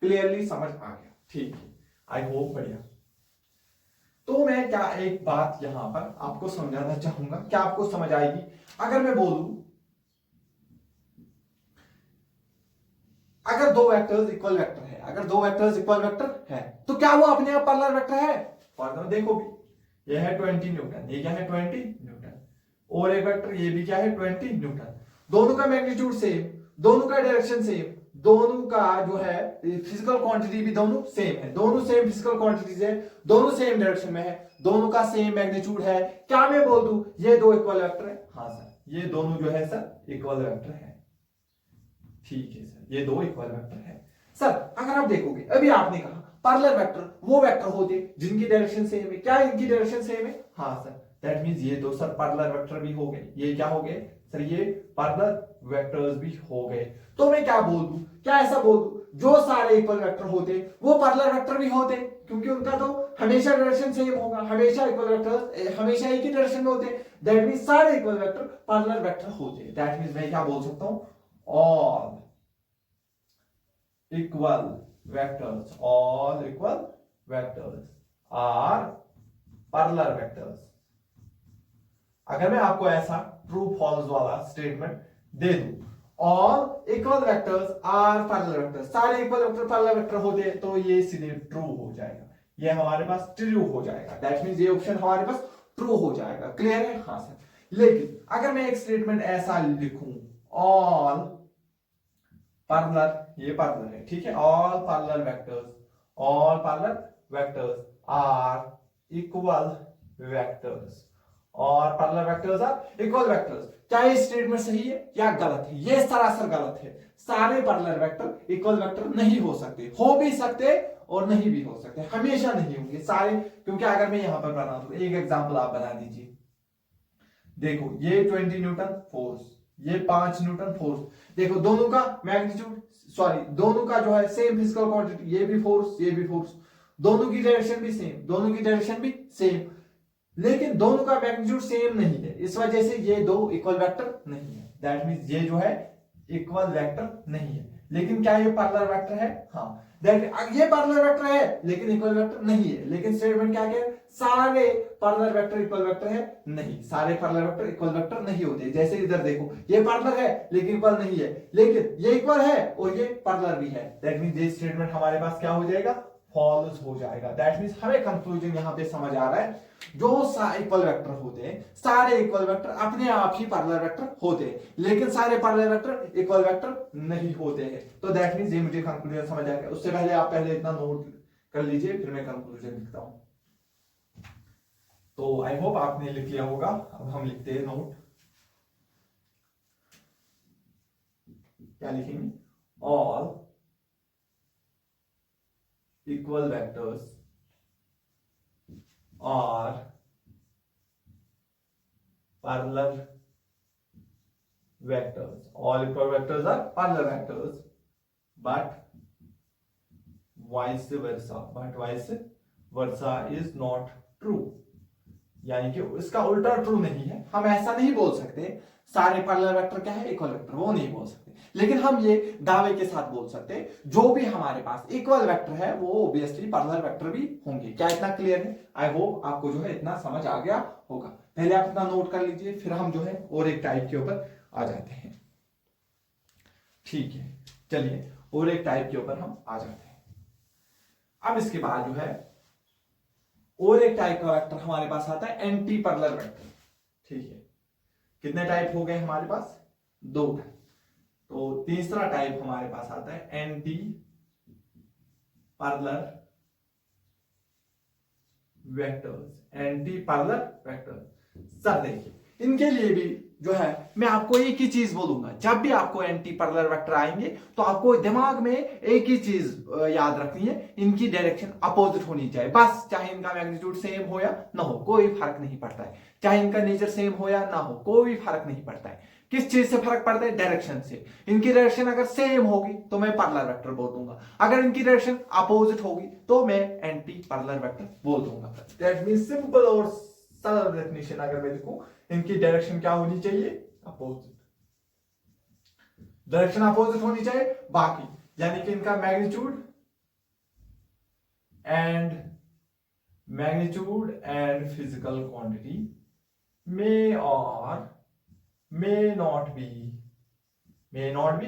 क्लियरली समझ आ गया। ठीक है, आई होप बढ़िया। तो मैं क्या एक बात यहां पर आपको समझाना चाहूंगा, क्या आपको समझ आएगी? अगर मैं बोलूं अगर दो वेक्टर्स इक्वल वेक्टर है, तो क्या वो अपने आप पैरेलल वेक्टर है? फॉर एग्जाम्पल देखो भी, ये है 20 न्यूटन, ये क्या है 20 न्यूटन, और एक वेक्टर ये भी क्या है 20 न्यूटन, दोनों का मैग्नीट्यूड सेम, दोनों का डायरेक्शन सेम, दोनों का जो है फिजिकल क्वांटिटी भी दोनों सेम है, दोनों सेम फिजिकल क्वांटिटीज है, दोनों सेम डायरेक्शन में है, दोनों का सेम मैग्नीट्यूड है। क्या मैं बोल दूं ये दो इक्वल वेक्टर है? हाँ सर, ये दोनों जो है सर इक्वल वेक्टर है। ठीक है सर, ये दो इक्वल वेक्टर है। सर अगर आप देखोगे अभी आपने कहा पैरेलल वेक्टर वो वेक्टर होते जिनकी डायरेक्शन सेम है। क्या इनकी डायरेक्शन सेम है? हाँ सर, दैट मींस ये दो सर पैरेलल वेक्टर भी हो गए। ये क्या हो गए सर? ये पैरेलल वेक्टर्स भी हो गए। तो मैं क्या बोल दूं, क्या ऐसा बोल दूं जो सारे इक्वल वेक्टर होते वो पैरेलल वेक्टर भी होते, क्योंकि उनका तो हमेशा डायरेक्शन सेम होगा, हमेशा इक्वल वेक्टर्स हमेशा एक ही डायरेक्शन में होते, दैट मींस सारे इक्वल वेक्टर पैरेलल वेक्टर होते। दैट मींस मैं क्या बोल सकता हूं, all equal vectors are parallel vectors। अगर मैं आपको ऐसा ट्रू फॉल्स वाला स्टेटमेंट दे दूं, all equal vectors are parallel vectors, सारे इक्वल वेक्टर पैरेलल वेक्टर होते हैं, तो ये सीधे ट्रू हो जाएगा, ये हमारे पास ट्रू हो जाएगा। दैट मींस ये ऑप्शन हमारे पास ट्रू हो जाएगा। क्लियर है? हाँ सर। लेकिन अगर मैं एक स्टेटमेंट ऐसा लिखूं, all पैरेलल, ये पैरेलल है, ठीक है, all parallel vectors are equal vectors, और parallel vectors are equal vectors. क्या ये स्टेटमेंट सही है या गलत है? ये सरासर गलत है। सारे पैरेलल वेक्टर इक्वल वेक्टर नहीं हो सकते, हो भी सकते और नहीं भी हो सकते, हमेशा नहीं होंगे सारे। क्योंकि अगर मैं यहां पर बना दूं, एक एग्जांपल आप बना दीजिए, देखो ये 20 न्यूटन फोर्स, ये 5 न्यूटन फोर्स, देखो दोनों का मैग्नीट्यूड दोनों का जो है सेम फिजिकल क्वांटिटी, ये भी फोर्स ये भी फोर्स, दोनों की डायरेक्शन भी सेम, लेकिन दोनों का मैग्नीट्यूड सेम नहीं है, इस वजह से ये दो इक्वल वेक्टर नहीं है। दैट मींस ये जो है इक्वल वेक्टर नहीं है। लेकिन क्या ये पैरेलल वेक्टर है? हाँ, ये पैरेलल वेक्टर है लेकिन इक्वल वेक्टर नहीं है। लेकिन स्टेटमेंट क्या कह, सारे पैरेलल वेक्टर इक्वल वेक्टर है? नहीं, सारे पैरेलल वेक्टर इक्वल वेक्टर नहीं होते। जैसे इधर देखो, ये पैरेलल है लेकिन इक्वल नहीं है, लेकिन ये इक्वल है और ये पैरेलल भी है। दैट मींस ये स्टेटमेंट हमारे पास क्या हो जाएगा, फॉल्स हो जाएगा। दैट मींस हमें कंक्लूजन यहां पे समझ आ रहा है, जो इक्वल वेक्टर होते हैं सारे इक्वल वेक्टर अपने आप ही पैरेलल वेक्टर होते हैं, लेकिन सारे पैरेलल वेक्टर इक्वल वेक्टर नहीं होते हैं। तो दैट मींस ये मुझे कंक्लूजन समझ आ गया। उससे पहले आप पहले इतना नोट कर लीजिए, फिर मैं कंक्लूजन लिखता हूं। तो आई होप आपने लिख लिया होगा। अब हम लिखते हैं नोट, क्या लिखेंगे, all equal vectors are parallel vectors. All equal vectors are parallel vectors, but vice versa. But vice versa is not true. यानी कि इसका उल्टा ट्रू नहीं है। हम ऐसा नहीं बोल सकते सारे पैरेलल वेक्टर क्या है, इक्वल वेक्टर, वो नहीं बोल सकते। लेकिन हम ये दावे के साथ बोल सकते जो भी हमारे पास इक्वल वेक्टर है वो ऑब्वियसली पैरेलल वेक्टर भी होंगे। क्या इतना क्लियर है? आई होप आपको जो है इतना समझ आ गया होगा। पहले आप इतना नोट कर लीजिए, फिर हम जो है और एक टाइप के ऊपर आ जाते हैं। ठीक है, चलिए और एक टाइप के ऊपर हम आ जाते हैं। अब इसके बाद जो है और एक टाइप का वेक्टर हमारे पास आता है एंटी पैरेलल वेक्टर। ठीक है, कितने टाइप हो गए हमारे पास? 2 टाइप। तो तीसरा टाइप हमारे पास आता है anti parallel vectors. Anti parallel vector sir देखिए, इनके लिए भी जो है मैं आपको एक ही चीज बोलूंगा। जब भी आपको एंटी पैरेलल वेक्टर आएंगे तो आपको दिमाग में एक ही चीज याद रखनी है, इनकी डायरेक्शन अपोजिट होनी चाहिए बस। चाहे इनका मैग्नीट्यूड सेम हो या ना हो कोई फर्क नहीं पड़ता है, चाहे इनका नेचर सेम हो या ना हो कोई फर्क नहीं पड़ता है। किस चीज से फर्क पड़ता है? डायरेक्शन से। इनकी डायरेक्शन अगर सेम होगी तो मैं पैरेलल वेक्टर बोल दूंगा, अगर इनकी डायरेक्शन अपोजिट होगी तो मैं एंटी पैरेलल वेक्टर बोल दूंगा। दैट मींस सिंपल और सरल डेफिनेशन अगर मैं देखूं, इनकी डायरेक्शन क्या होनी चाहिए? अपोजिट। डायरेक्शन अपोजिट होनी चाहिए। बाकी यानी कि इनका magnitude and physical quantity may और मे नॉट बी,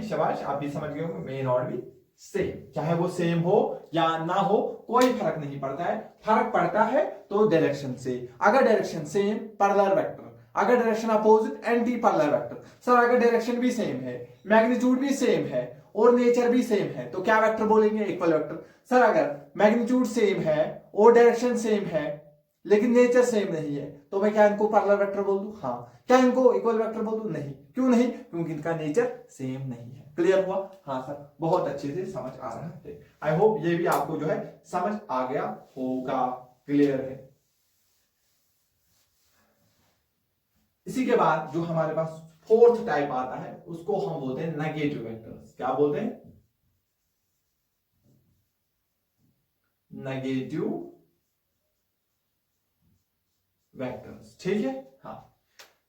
शाबाश आप भी समझ गए होंगे, मे नॉट बी सेम। चाहे वो सेम हो या ना हो कोई फर्क नहीं पड़ता है। फर्क पड़ता है तो डायरेक्शन से। अगर डायरेक्शन सेम पैरेलल वेक्टर, अगर direction opposite anti parallel vector. Sir अगर डायरेक्शन भी सेम है, मैग्नीट्यूड भी सेम है और नेचर भी सेम है तो क्या वेक्टर बोलेंगे? Equal vector. सर अगर मैग्नीट्यूड सेम है और डायरेक्शन सेम है लेकिन नेचर सेम नहीं है तो मैं क्या इनको पैरेलल वेक्टर बोल दूं? हाँ। क्या इनको इक्वल वेक्टर बोल दूं? नहीं। क्यों नहीं? क्योंकि इनका नेचर सेम नहीं है। क्लियर हुआ? हाँ सर, बहुत अच्छे से समझ आ रहा है। आई होप ये भी आपको जो है समझ आ गया होगा। क्लियर है? इसी के बाद जो हमारे पास फोर्थ टाइप आता है उसको हम बोलते हैं नेगेटिव वेक्टर्स। क्या बोलते हैं? Negative vectors. ठीक है, हाँ।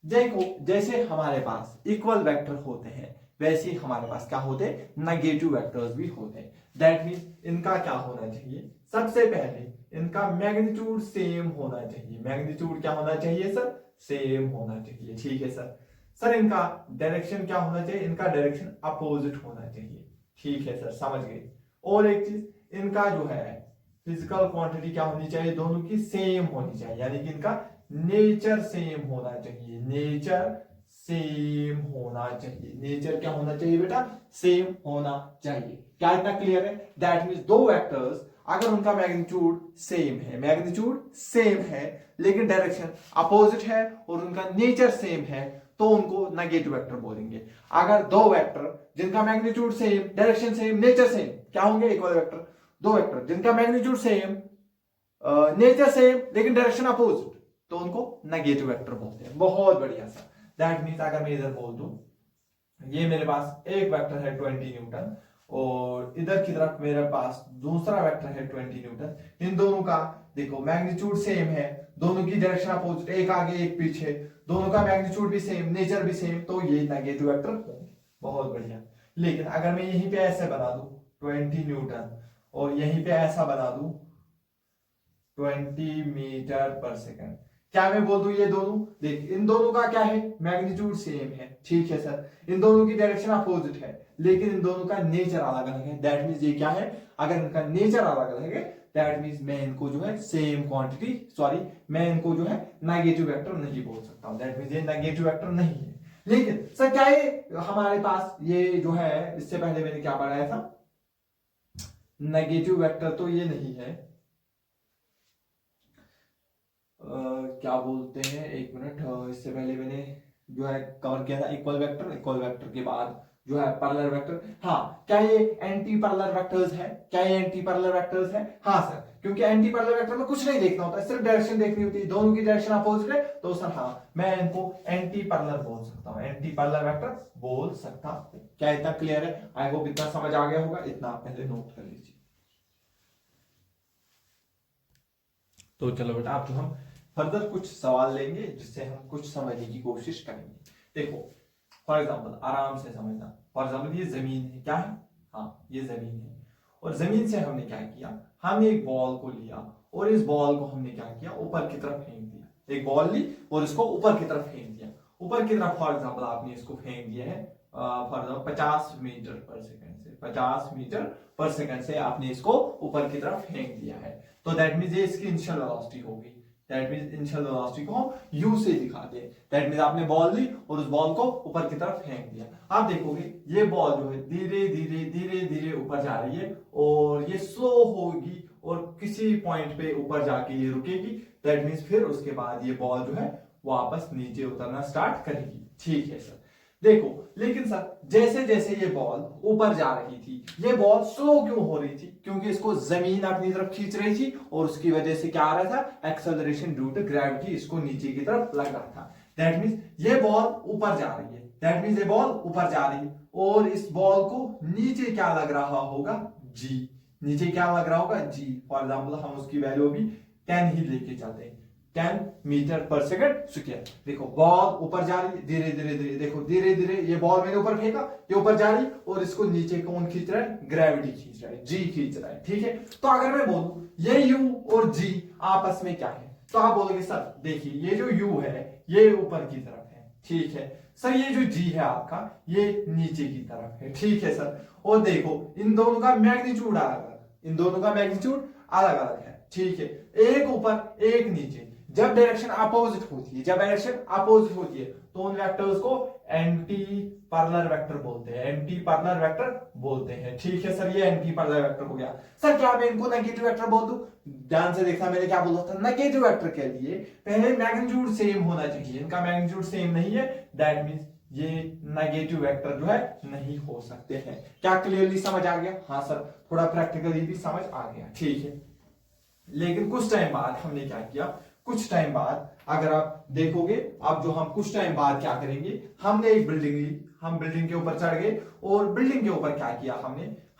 देखो जैसे हमारे पास इक्वल वेक्टर होते हैं वैसे ही हमारे पास क्या होते हैं? नेगेटिव वेक्टर्स भी होते हैं। दैट मींस इनका क्या होना चाहिए? सबसे पहले इनका मैग्नीट्यूड सेम होना चाहिए। मैग्नीट्यूड क्या होना चाहिए सर? सेम होना चाहिए। ठीक है सर। सर इनका डायरेक्शन क्या होना चाहिए? इनका डायरेक्शन अपोजिट होना चाहिए। ठीक है सर, समझ गए। और एक चीज, इनका जो है फिजिकल क्वांटिटी क्या होनी चाहिए? दोनों की सेम होनी चाहिए, यानी कि इनका नेचर सेम होना चाहिए। नेचर सेम होना चाहिए। नेचर क्या होना चाहिए बेटा? सेम होना चाहिए। क्या इतना क्लियर है? दैट मींस दो वेक्टर्स अगर उनका मैग्नीट्यूड सेम है लेकिन डायरेक्शन अपोजिट है और उनका नेचर सेम है तो उनको नेगेटिव वेक्टर बोलेंगे। अगर दो वेक्टर जिनका magnitude same, direction same, nature same, क्या होंगे? Equal vector. दो वेक्टर जिनका मैग्नीट्यूड सेम, नेचर सेम लेकिन डायरेक्शन अपोजिट तो उनको नेगेटिव वेक्टर बोलते हैं। बहुत बढ़िया सर। दैट मींस अगर मैं इधर बोल दूं ये मेरे पास एक वेक्टर है 20 न्यूटन और इधर की तरफ मेरे पास दूसरा वेक्टर है 20 न्यूटन। इन दोनों का देखो मैग्नीट्यूड सेम है, दोनों की डायरेक्शन अपोजिट, एक आगे एक पीछे, दोनों का मैग्नीट्यूड भी सेम, नेचर भी सेम, तो ये नेगेटिव वेक्टर होंगे। बहुत बढ़िया। लेकिन अगर मैं यहीं पे ऐसे बना दूं 20 न्यूटन और यहीं पे ऐसा बना दूं 20 मीटर पर सेकंड, क्या मैं बोल दूं ये दोनों? देख इन दोनों का क्या है? मैग्नीट्यूड सेम है। ठीक है सर। इन दोनों की डायरेक्शन अपोजिट है लेकिन इन दोनों का नेचर अलग अलग है। दैट मींस ये क्या है? अगर इनका नेचर अलग अलग है दैट मींस मैं इनको जो है सेम क्वांटिटी, सॉरी मैं इनको जो है नेगेटिव वेक्टर नहीं बोल सकता हूं। दैट मींस ये नेगेटिव वेक्टर नहीं है। लेकिन सर क्या ये हमारे पास ये जो है, इससे पहले मैंने क्या पढ़ाया था? नेगेटिव वेक्टर तो ये नहीं है। क्या बोलते हैं, एक मिनट, इससे पहले मैंने जो है कवर किया था इक्वल वेक्टर, इक्वल वेक्टर के बाद जो है पैरेलल वेक्टर। हाँ, क्या ये एंटी पैरेलल वेक्टर्स है? क्या ये एंटी पैरेलल वेक्टर्स है? हाँ सर, क्योंकि एंटी पैरेलल वेक्टर में कुछ नहीं देखना होता, सिर्फ डायरेक्शन देखनी होती है, दोनों की डायरेक्शन अपोजिट है, तो सर हाँ मैं इनको एंटी पैरेलल बोल सकता हूँ, एंटी पैरेलल वेक्टर बोल सकता हूँ। क्या इतना क्लियर है? आई होप इतना समझ आ गया होगा, इतना आप पहले नोट कर लीजिए। तो चलो बेटा, आप जो हम फर्दर कुछ सवाल लेंगे जिससे हम कुछ समझने की कोशिश करेंगे। देखो फॉर एग्जाम्पल, आराम से समझना, फॉर एग्जाम्पल ये जमीन है, क्या है? हाँ ये जमीन है, और जमीन से हमने क्या किया, हमने एक बॉल को लिया और इस बॉल को हमने क्या किया, ऊपर की तरफ फेंक दिया। एक बॉल ली और इसको ऊपर की तरफ फेंक दिया, ऊपर की तरफ फॉर एग्जाम्पल आपने इसको फेंक दिया है फॉर एग्जाम्पल 50 मीटर पर सेकंड से, 50 मीटर पर सेकंड से आपने इसको ऊपर की तरफ फेंक दिया है। तो दैट मींस ये इसकी इनिशियल वेलोसिटी होगी, दैट मींस इनिशियल वेलोसिटी को हम u से दिखाते हैं। दैट मींस आपने बॉल ली और उस बॉल को ऊपर की तरफ फेंक दिया। आप देखोगे ये बॉल जो है धीरे धीरे धीरे धीरे ऊपर जा रही है और ये स्लो होगी और किसी पॉइंट पे ऊपर जाके ये रुकेगी। दैट मींस फिर उसके बाद ये बॉल जो है वापस नीचे उतरना स्टार्ट करेगी। ठीक है सर, देखो लेकिन सर जैसे जैसे ये बॉल ऊपर जा रही थी, ये बॉल स्लो क्यों हो रही थी? क्योंकि इसको जमीन अपनी तरफ खींच रही थी और उसकी वजह से क्या आ रहा था, एक्सेलरेशन ड्यू टू ग्रेविटी इसको नीचे की तरफ लग रहा था। दैट मींस ये बॉल ऊपर जा रही है, दैट मींस ये बॉल ऊपर जा रही है और इस बॉल को नीचे क्या लग रहा होगा, जी। नीचे क्या लग रहा होगा, जी। फॉर एग्जाम्पल हम उसकी वैल्यू भी 10 ही लेके चलते हैं, 10 मीटर पर सेकंड स्क्वायर। देखो बॉल ऊपर जा रही है धीरे धीरे धीरे, देखो धीरे धीरे ये बॉल मैंने ऊपर फेंका, ये ऊपर जा रही और इसको नीचे कौन खींच रहा है, ग्रेविटी खींच रहा है, जी खींच रहा है। ठीक है, तो अगर मैं बोलूं ये यू और जी आपस में क्या है, तो आप बोलोगे सर देखिए ये जो यू है ये ऊपर की तरफ है, ठीक है सर, ये जो जी है आपका ये नीचे की तरफ है। ठीक है सर, और देखो इन दोनों का मैग्नीट्यूड अलग अलग, इन दोनों का मैग्नीट्यूड अलग अलग है। ठीक है, एक ऊपर एक नीचे, जब डायरेक्शन अपोजिट होती है, जब डायरेक्शन अपोजिट होती है तो उन वेक्टर्स को एंटी पैरेलल वेक्टर बोलते हैं, एंटी पैरेलल वेक्टर बोलते हैं। ठीक है सर, ये एंटी पैरेलल वेक्टर हो गया। सर क्या मैं इनको नेगेटिव वेक्टर बोल दूं? ध्यान से देखना, मैंने क्या बोला था, नेगेटिव वेक्टर के लिए पहले मैग्नीट्यूड सेम होना चाहिए, इनका मैग्नीट्यूड सेम नहीं है, दैट मींस ये नेगेटिव वेक्टर जो है नहीं हो सकते हैं। क्या क्लियरली समझ आ गया? हाँ सर, थोड़ा प्रैक्टिकली भी समझ आ गया। ठीक है, लेकिन कुछ टाइम बाद हमने क्या किया, कुछ टाइम बाद अगर आप देखोगे, अब जो हम कुछ टाइम बाद क्या करेंगे, हमने एक बिल्डिंग ली, हम बिल्डिंग के ऊपर चढ़ गए और बिल्डिंग के ऊपर क्या किया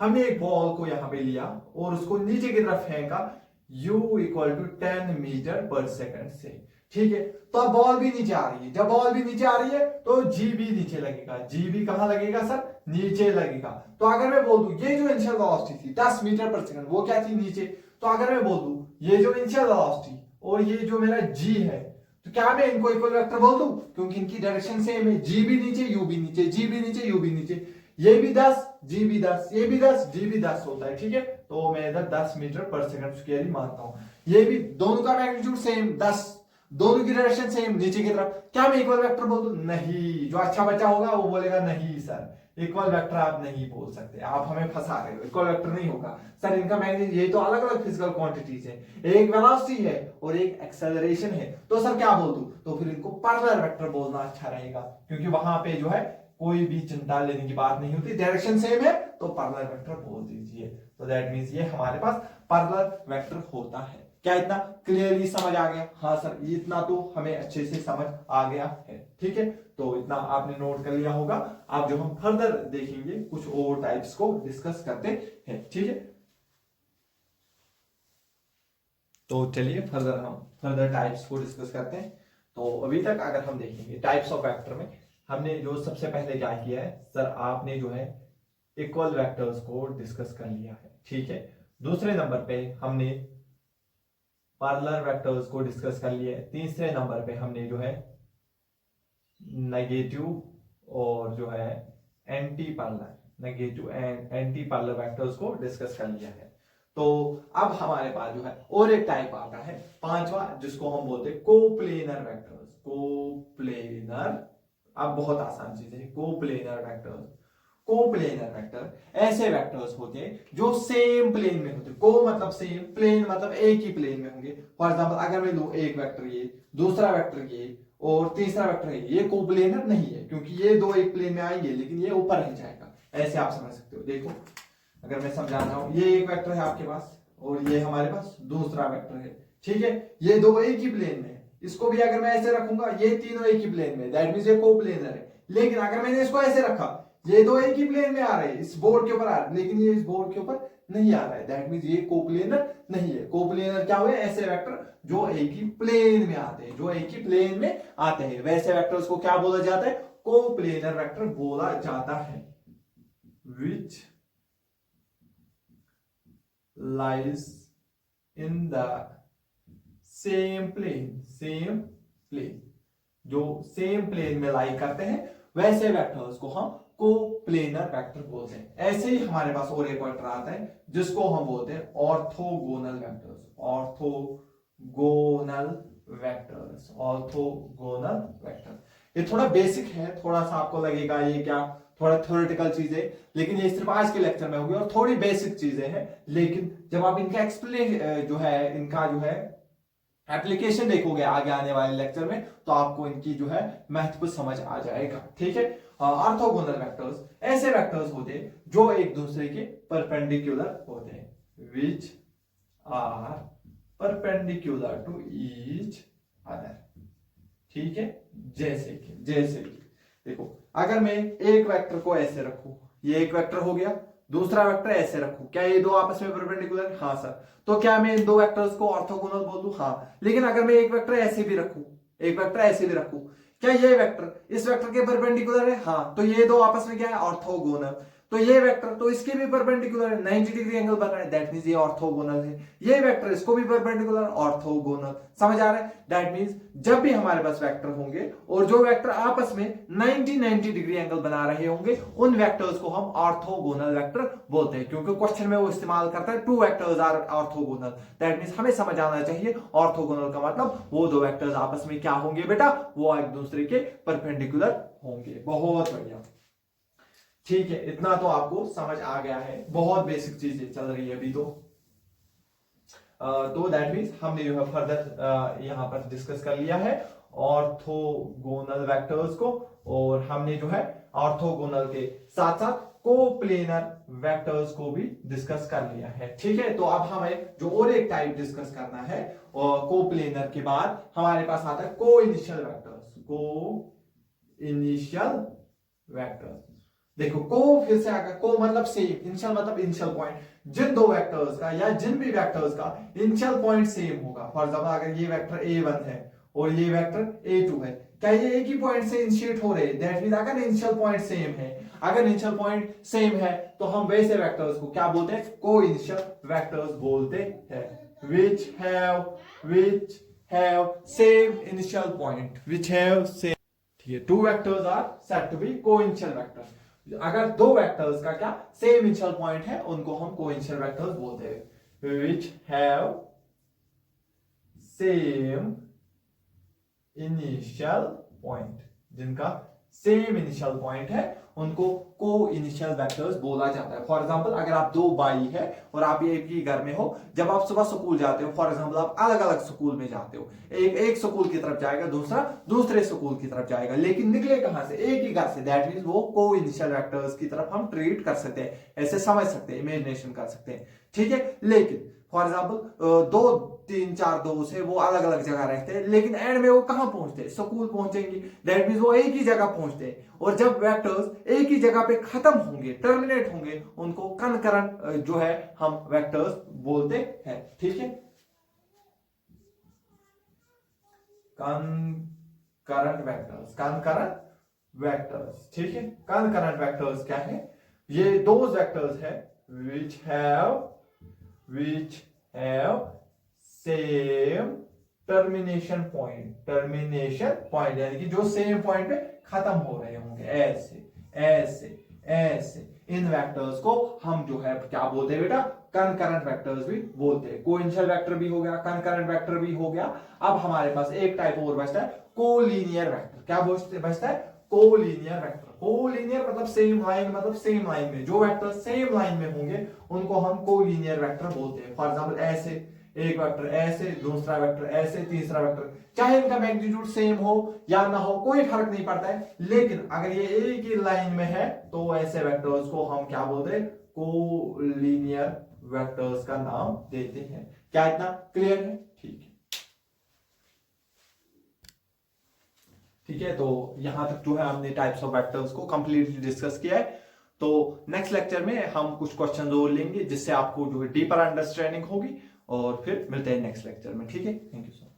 हमने एक बॉल को यहां पे लिया और उसको नीचे की तरफ फेंका u इक्वल टू 10 मीटर पर सेकंड से। ठीक है, तो अब बॉल भी नीचे आ रही है, जब बॉल भी नीचे आ रही है तो जी भी नीचे लगेगा, जी भी कहां लगेगा सर, नीचे लगेगा। तो अगर मैं बोल दूं ये जो इनिशियल वेलोसिटी थी 10 मीटर पर सेकंड, वो क्या थी, नीचे। तो अगर मैं बोल दूं ये जो इनिशियल वेलोसिटी और ये जो मेरा जी है, तो क्या मैं इनको इक्वल वेक्टर बोल दूं? क्योंकि इनकी डायरेक्शन सेम है, जी भी नीचे यू भी नीचे, जी भी नीचे यू भी नीचे, ये भी 10 जी भी 10, ये भी 10 जी भी 10 होता है। ठीक है, तो मैं इधर 10 मीटर पर सेकंड स्क्वायर ही मानता हूं। ये भी दोनों का मैग्नीट्यूड सेम 10, दोनों की डायरेक्शन सेम नीचे की तरफ, क्या मैं इक्वल वेक्टर बोल दूं? नहीं, जो अच्छा बच्चा होगा वो बोलेगा नहीं सर, इक्वल वेक्टर आप नहीं बोल सकते, आप हमें फंसा रहे हो, इक्वल वेक्टर नहीं होगा सर, इनका मैग्नीट्यूड, ये तो अलग अलग फिजिकल क्वांटिटीज है, एक वेलोसिटी है और एक एक्सेलरेशन है, तो सर क्या बोल दूं? तो फिर इनको पैरेलल वेक्टर बोलना अच्छा रहेगा, क्योंकि वहां पे जो है कोई भी चिंता लेने की बात नहीं होती, डायरेक्शन सेम है तो पैरेलल वेक्टर बोल दीजिए। तो दैट मींस ये हमारे पास पैरेलल वेक्टर होता है। क्या इतना क्लियरली समझ आ गया? हाँ सर, इतना तो हमें अच्छे से समझ आ गया है। ठीक है, तो इतना आपने नोट कर लिया होगा। अब जो हम फर्दर देखेंगे कुछ और टाइप्स को डिस्कस करते हैं। ठीक है, तो चलिए फर्दर टाइप्स को डिस्कस करते हैं। तो अभी तक अगर हम देखेंगे टाइप्स ऑफ वेक्टर में, हमने जो सबसे पहले क्या किया है सर, आपने जो है इक्वल वेक्टर्स को डिस्कस कर लिया है। ठीक है, दूसरे नंबर पे हमने पैरेलल वेक्टर्स को डिस्कस कर लिया है। तीसरे नंबर पे हमने जो है नेगेटिव और जो है एंटी पैरेलल वेक्टर्स को डिस्कस कर लिया है। तो अब हमारे पास जो है और एक टाइप आता है पांचवा, जिसको हम बोलते हैं कोप्लेनर वेक्टर्स। कोप्लेनर, अब बहुत आसान चीज है, कोप्लेनर वेक्टर्स। कोप्लेनर वेक्टर ऐसे वेक्टर्स होते हैं जो सेम प्लेन में होते हैं। को मतलब सेम, प्लेन मतलब एक ही प्लेन में होंगे। फॉर एग्जांपल अगर मैं लूं एक वेक्टर ये, दूसरा वेक्टर ये और तीसरा वेक्टर ये कोप्लेनर नहीं है, क्योंकि ये दो एक प्लेन में आएंगे लेकिन ये ऊपर नहीं जाएगा। ऐसे आप समझ सकते हो। देखो अगर मैं समझा रहा हूं, ये एक वेक्टर है आपके पास और ये हमारे पास दूसरा वेक्टर है, ठीक है। ये दो एक ही प्लेन में है, इसको भी अगर मैं ऐसे रखूंगा, ये तीनों एक ही प्लेन में, दैट मींस ये कोप्लेनर है। लेकिन अगर मैंने इसको ऐसे रखा, ये दो एक ही प्लेन में आ रहे हैं, इस बोर्ड के ऊपर आ रहे हैं, लेकिन ये इस बोर्ड के ऊपर नहीं आ रहा है, दैट मींस ये कोप्लेनर नहीं है। कोप्लेनर क्या हुए? ऐसे वेक्टर जो एक ही प्लेन में आते हैं, जो एक ही प्लेन में आते हैं, वैसे वेक्टर्स को क्या बोला जाता है? कोप्लेनर वेक्टर बोला जाता है। विच lies in the same plane, जो सेम प्लेन में लाई करते हैं वैसे वेक्टर्स को हम कोप्लेनर वेक्टर बोलते हैं। ऐसे ही हमारे पास और एक वेक्टर आता है जिसको हम बोलते हैं ऑर्थोगोनल वेक्टर्स। ऑर्थोगोनल वेक्टर ये थोड़ा बेसिक है, थोड़ा सा आपको लगेगा ये क्या, थोड़ा थ्योरेटिकल चीजें, लेकिन ये सिर्फ आज के लेक्चर में होगी और थोड़ी बेसिक चीजें हैं। लेकिन जब आप इनका एक्सप्लेन जो है, इनका जो है एप्लीकेशन देखोगे आगे आने वाले लेक्चर में, तो आपको इनकी जो है महत्व समझ आ जाएगा, ठीक है। ऑर्थोगोनल वेक्टर्स ऐसे वेक्टर्स होते हैं जो एक दूसरे के परपेंडिकुलर होते हैं, which are perpendicular to each other, ठीक है। जैसे कि देखो अगर मैं एक वेक्टर को ऐसे रखूं, ये एक वेक्टर हो गया, दूसरा वेक्टर ऐसे रखूं, क्या ये दो आपस में परपेंडिकुलर? हाँ सर। तो क्या मैं इन दो वेक्टर्स को ऑर्थोगोनल बोल दूं? हाँ। लेकिन अगर मैं एक वेक्टर ऐसे भी रखूं, एक वेक्टर ऐसे भी रखूं, क्या ये वेक्टर इस वेक्टर के परपेंडिकुलर है? हाँ। तो ये दो आपस में क्या है? ऑर्थोगोनल। तो ये वेक्टर तो इसके भी परपेंडिकुलर है, 90 डिग्री एंगल बन रहा है, दैट मींस ये ऑर्थोगोनल है। ये वेक्टर इसको भी परपेंडिकुलर, ऑर्थोगोनल। समझ आ रहा है? दैट मींस जब भी हमारे पास वेक्टर होंगे और जो वेक्टर आपस में 90 डिग्री एंगल बना रहे होंगे, उन वेक्टर्स को हम ऑर्थोगोनल वेक्टर बोलते हैं, क्योंकि क्वेश्चन में वो इस्तेमाल करता है two vectors are orthogonal. That means हमें समझ आना चाहिए ऑर्थोगोनल का मतलब वो दो वेक्टर्स आपस में क्या होंगे बेटा? वो एक दूसरे के परपेंडिकुलर होंगे। बहुत बढ़िया, ठीक है। इतना तो आपको समझ आ गया है, बहुत बेसिक चीजें चल रही है अभी तो दैट मींस हमने जो है फर्दर यहां पर डिस्कस कर लिया है ऑर्थोगोनल वेक्टर्स को, और हमने जो है ऑर्थोगोनल के साथ साथ कोप्लेनर वेक्टर्स को भी डिस्कस कर लिया है, ठीक है। तो अब हमें जो और एक टाइप डिस्कस करना है कोप्लेनर के बाद, हमारे पास आता है को इनिशियल वेक्टर्स। को इनिशियल वेक्टर्स, देखो को फिर से आकर, को मतलब सेम, इनिशियल मतलब इनिशियल पॉइंट। जिन दो वेक्टर्स का या जिन भी वेक्टर्स का इनिशियल पॉइंट सेम होगा, फॉर एग्जांपल अगर ये वेक्टर a1 है और ये वेक्टर a2 है, क्या ये एक ही पॉइंट से इनिशिएट हो रहे हैं? दैट मींस अगर इनिशियल पॉइंट सेम है, अगर इनिशियल पॉइंट सेम है तो हम वैसे वेक्टर्स को क्या बोलते हैं? को इनिशियल वेक्टर्स बोलते हैं। which have same initial point, which have same, ठीक है। Two vectors are said to be coinitial vector. अगर दो वेक्टर्स का क्या सेम इनिशियल पॉइंट है, उनको हम कोइनिशियल वेक्टर्स बोलते हैं। which have same initial point, जिनका सेम इनिशियल पॉइंट है उनको को इनिशियल वेक्टर्स बोला जाता है। फॉर एग्जांपल अगर आप दो भाई है और आप एक ही घर में हो, जब आप सुबह स्कूल जाते हो, फॉर एग्जांपल आप अलग अलग स्कूल में जाते हो, एक स्कूल की तरफ जाएगा, दूसरा दूसरे स्कूल की तरफ जाएगा, लेकिन निकले कहां से? एक ही घर से। दैट मींस वो को इनिशियल वेक्टर्स की तरफ हम ट्रीट कर सकते हैं, ऐसे समझ सकते हैं, इमेजिनेशन कर सकते हैं, ठीक है। लेकिन फॉर एग्जाम्पल दो तीन चार दोस्त है, वो अलग अलग जगह रहते हैं, लेकिन एंड में वो कहां पहुंचते हैं? स्कूल पहुंचेंगे। दैट मींस वो एक ही जगह पहुंचते हैं, और जब वेक्टर्स एक ही जगह पे खत्म होंगे, टर्मिनेट होंगे, उनको कनकरेंट जो है हम वेक्टर्स बोलते हैं, ठीक है। कनकरेंट वेक्टर्स, ठीक है। कनकरेंट वेक्टर्स क्या है? ये दोज वेक्टर्स है which have same termination point यानी कि जो सेम पॉइंट पे खत्म हो रहे होंगे, ऐसे इन वेक्टर्स को हम जो है क्या बोलते हैं बेटा? कनकरेंट वेक्टर्स भी बोलते हैं। कोइनिशियल वेक्टर भी हो गया, कनकरेंट वेक्टर भी हो गया। अब हमारे पास एक टाइप और बचता है कोलीनियर वेक्टर। क्या बचता है? Collinear vector. कोलिनियर मतलब सेम लाइन, मतलब सेम लाइन में जो वेक्टर सेम लाइन में होंगे उनको हम कोलिनियर वेक्टर बोलते हैं। फॉर एग्जांपल ऐसे एक वेक्टर, ऐसे दूसरा वेक्टर, ऐसे तीसरा वेक्टर, चाहे इनका मैग्नीट्यूड सेम हो या ना हो कोई फर्क नहीं पड़ता है, लेकिन अगर ये एक ही लाइन में है तो ऐसे वेक्टर्स को हम क्या बोलते हैं, कोलिनियर वेक्टर्स का नाम देते हैं। क्या इतना क्लियर है? ठीक है, ठीक है। तो यहां तक जो है हमने टाइप्स ऑफ वेक्टर्स को कंप्लीटली डिस्कस किया है। तो नेक्स्ट लेक्चर में हम कुछ क्वेश्चन और लेंगे जिससे आपको जो है डीपर अंडरस्टैंडिंग होगी, और फिर मिलते हैं नेक्स्ट लेक्चर में। ठीक है, थैंक यू सो मच।